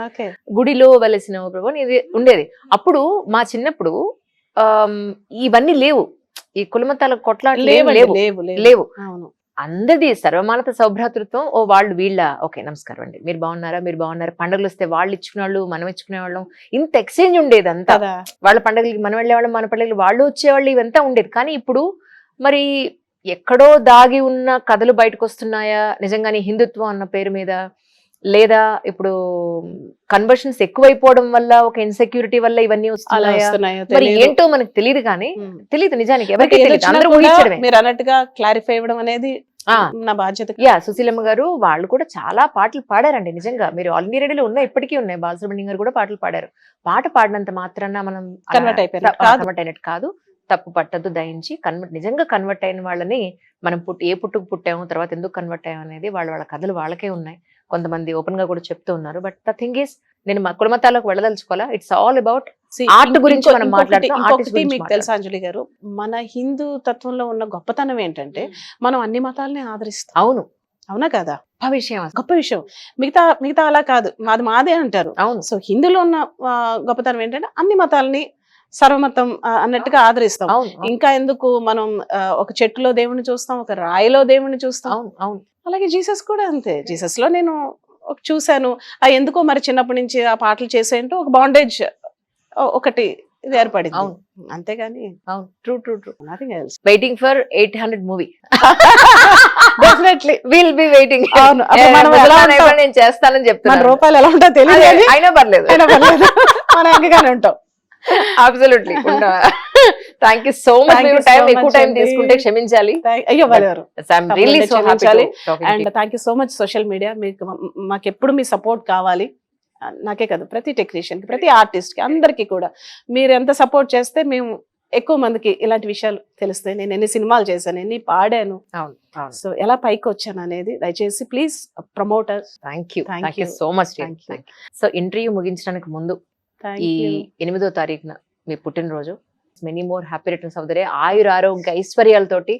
ఓకే. గుడిలో వెలసిన ప్రభు ఇది ఉండేది. అప్పుడు మా చిన్నప్పుడు ఇవన్నీ లేవు, ఈ కులమతాల కొట్లాట్లు లేవు లేవు లేవు లేవు. అవును. అందరిది సర్వమానత సౌభ్రాతృత్వం. ఓ వాళ్ళు వీళ్ళ, ఓకే నమస్కారం అండి, మీరు బాగున్నారా, మీరు బాగున్నారా, పండుగలు వస్తే వాళ్ళు ఇచ్చుకునే వాళ్ళు, మనం ఇచ్చుకునే వాళ్ళం, ఇంత ఎక్స్చేంజ్ ఉండేది అంతా. కదా. వాళ్ళ పండుగలకి మనం వెళ్ళేవాళ్ళం, మన పండుగలకి వాళ్ళు వచ్చేవాళ్ళు, ఇవంతా ఉండేది. కానీ ఇప్పుడు మరి ఎక్కడో దాగి ఉన్న కథలు బయటకు వస్తున్నాయా నిజంగానే హిందుత్వం అన్న పేరు మీద, లేదా ఇప్పుడు కన్వర్షన్స్ ఎక్కువైపోవడం వల్ల, ఒక ఇన్సెక్యూరిటీ వల్ల ఇవన్నీ అలా వస్తున్నాయా, వస్తున్నాయో మరి తెలీదు. ఏంటో మనకు తెలియదు. కానీ తెలియదు నిజానికి, బట్ ఎవరికి ఏది తెలియదు, వచ్చినా అందరూ కూడా ఊహించడమే. మీరు అన్నట్టుగా క్లారిఫై ఇవ్వడం అనేది నా బాధ్యత. యా, సుశీలమ్మ గారు వాళ్ళు కూడా చాలా పాటలు పాడారండి నిజంగా. మీరు ఆల్ ఇండియా రేడియోలో ఉన్నాయి, ఇప్పటికీ ఉన్నాయి. బాలసుబ్రహ్మణ్యం గారు కూడా పాటలు పాడారు. పాట పాడినంత మాత్రాన మనం Convert అయిపోయినట్టు కాదు. కన్వర్ట్ అయినట్టు కాదు. తప్పు పట్టద్దు, దయించి నిజంగా కన్వర్ట్ అయిన వాళ్ళని మనం ఏ పుట్టుకు పుట్టాము, తర్వాత ఎందుకు కన్వర్ట్ అయ్యాము అనేది వాళ్ళ కథలు వాళ్ళకే ఉన్నాయి. కొంతమంది ఓపెన్ గా కూడా చెప్తూ ఉన్నారు. బట్ ద థింగ్ ఈస్, నేను మా కులమతాలకు వెళ్ళదలుచుకోవాలా. ఇట్స్ ఆల్ అబౌట్ ఆర్ట్ గురించి మనం మాట్లాడుతున్నాం. ఇంకొకటి మీకు తెలుసా అంజలి గారు, మన హిందూ తత్వంలో ఉన్న గొప్పతనం ఏంటంటే మనం అన్ని మతాలని ఆదరిస్తాం. అవును, అవునా కదా. గొప్ప విషయం అసలు. గొప్ప విషయం. మిగతా అలా కాదు, మాదే అంటారు. అవును. సో హిందువులో ఉన్న గొప్పతనం ఏంటంటే అన్ని మతాలని సర్వమతం అన్నట్టుగా ఆదరిస్తాం. అవును, ఇంకా ఎందుకు మనం ఒక చెట్టులో దేవుణ్ణి చూస్తాం, ఒక రాయిలో దేవుణ్ణి చూస్తాం. అవును, అవును. అలాగే జీసస్ కూడా అంతే. జీసస్ లో నేను చూశాను, ఎందుకో మరి చిన్నప్పటి నుంచి ఆ పాటలు చేసేంటో ఒక బాండేజ్ ఒకటి ఇది ఏర్పడింది. అవును, అంతేగాని అవును. True true true. Nothing else. Waiting for 800 movie. Definitely will be waiting. అవును. అప్పుడు మనం ఎలా ఉంటాం, నేను చేస్తానని మన చెప్తాను. రూపాయలు ఎలా ఉంటాయో తెలియదు కానీ అయినా పర్లేదు, అయినా పర్లేదు, మనం అంగగానే ఉంటాం. Absolutely. Thank you so much. Thank you time so ఎక్కువ much టైం అండి. తీసుకుంటే క్షమించాలి. అయ్యో వాళ్ళెవరు. I'm really so happy to talk to and you. Thank you so much social media. మీకు మాకు ఎప్పుడు మీ సపోర్ట్ కావాలి. నాకే కాదు, ప్రతి టెక్నీషియన్ కి, ప్రతి ఆర్టిస్ట్ కి, అందరికీ కూడా మీరు ఎంత సపోర్ట్ చేస్తే మేము ఎక్కువ మందికి ఇలాంటి విషయాలు తెలుస్తాయి. నేను ఎన్ని సినిమాలు చేశాను, ఎన్ని పాడాను, అవును, అవును. సో ఎలా పైకి వచ్చాను అనేది దయచేసి please promoter. Thank you, Thank thank you you. So much. Thank you. So interview ముగించడానికి ముందు ఈ 8వ తారీఖున మీ పుట్టినరోజు, many more happy returns of the day. ఆయుర ఆరోగ్య ఐశ్వర్యాలతోటి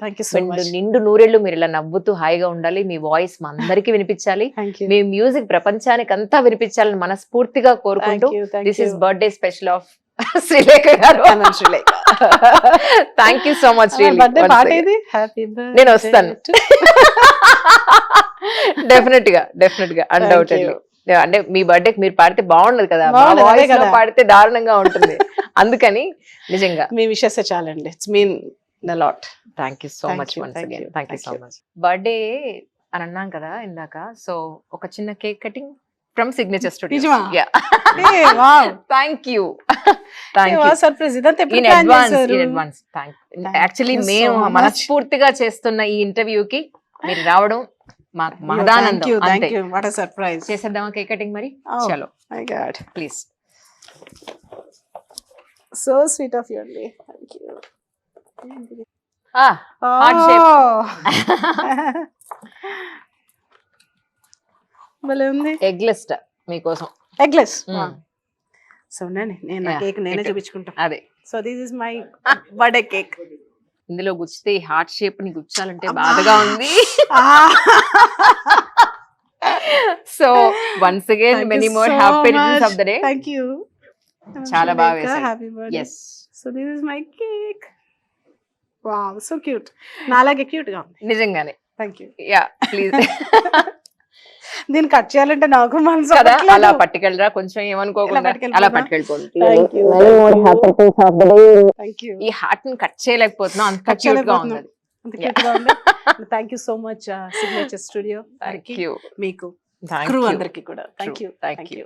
నిండు నూరేళ్లు మీరు ఇలా నవ్వుతూ హాయిగా ఉండాలి. మీ వాయిస్ మా అందరికీ వినిపించాలి. మీ మ్యూజిక్ ప్రపంచానికి అంతా వినిపించాలని మనస్ఫూర్తిగా కోరుకుంటూ, this is birthday special of Sreelekha garu. Thank you so much. నేను వస్తాను. డెఫినెట్ గా అన్డౌటెడ్లీ. అంటే మీ బర్త్డేకి మీరు పాడితే బాగుండదు కదా, మా బాగుండదు, అదే voice లో కదా. పాడితే దారుణంగా ఉంటుంది. అందుకని నిజంగా మీ విషెస్ చాలండి, it's mean lot. Thank you so Thank much you, once thank again. you, thank you thank so you. Much. Birthday అని అన్నాం కదా ఇందాక, సో ఒక చిన్న cake cutting from signature studio. నిజమా? Yeah, wow, thank you. Thank you surprise ఇదంతా ఎప్పుడు in plan advance. చేశారు? In advance Thank actually you so మేము much. మనస్ఫూర్తిగా చేస్తున్న ఈ ఇంటర్వ్యూకి మీరు రావడం మాకు Thank మహదానందం. you, అంతే. thank you. What a surprise. చేసేద్దామా కేక్ కటింగ్ మరి? Oh. చలో My God. Please. So sweet of you, Andy. Thank you. Heart shape. భలే ఉంది. ఎగ్లెస్ మీకోసం. ఎగ్లెస్. Mm. సో నేను నా Yeah, కేక్ నేనే ఇటు. చూపించుకుంటా. అదే, so this is my birthday cake. ఇందులో గుచ్చితే హార్ట్ షేప్ ని గుచ్చాలంటే బాధగా ఉంది. So once again many more happy returns of the day. Thank you. చాలా బాగా వేశారు. Happy birthday. Yes, so this is my cake. Wow, so cute. నాలాగే క్యూట్ గా ఉంది. నిజంగానే. Thank you. Yeah please. దీన్ని కట్ చేయాలంటే నాకు మనసు కదా, అవ్వట్లేదు. అలా పట్టుకెళ్ళరా కొంచెం, ఏమనుకోకుండా అలా పట్టుకెళ్ళిపోతుంది. Thank you. Many more happy returns of the day. Thank you. ఈ హార్ట్ ని కట్ చేయలేకపోతున్నాం, అంత Cut క్యూట్ గా చేయలేకపోతున్నాం. ఉంది అది. అంత క్యూట్ గా ఉంది. Thank you so much signature studio. Thank you. మీకు థ్యాంక్ క్రూ యూ. అందరికి కూడా థ్యాంక్ యూ. Thank you.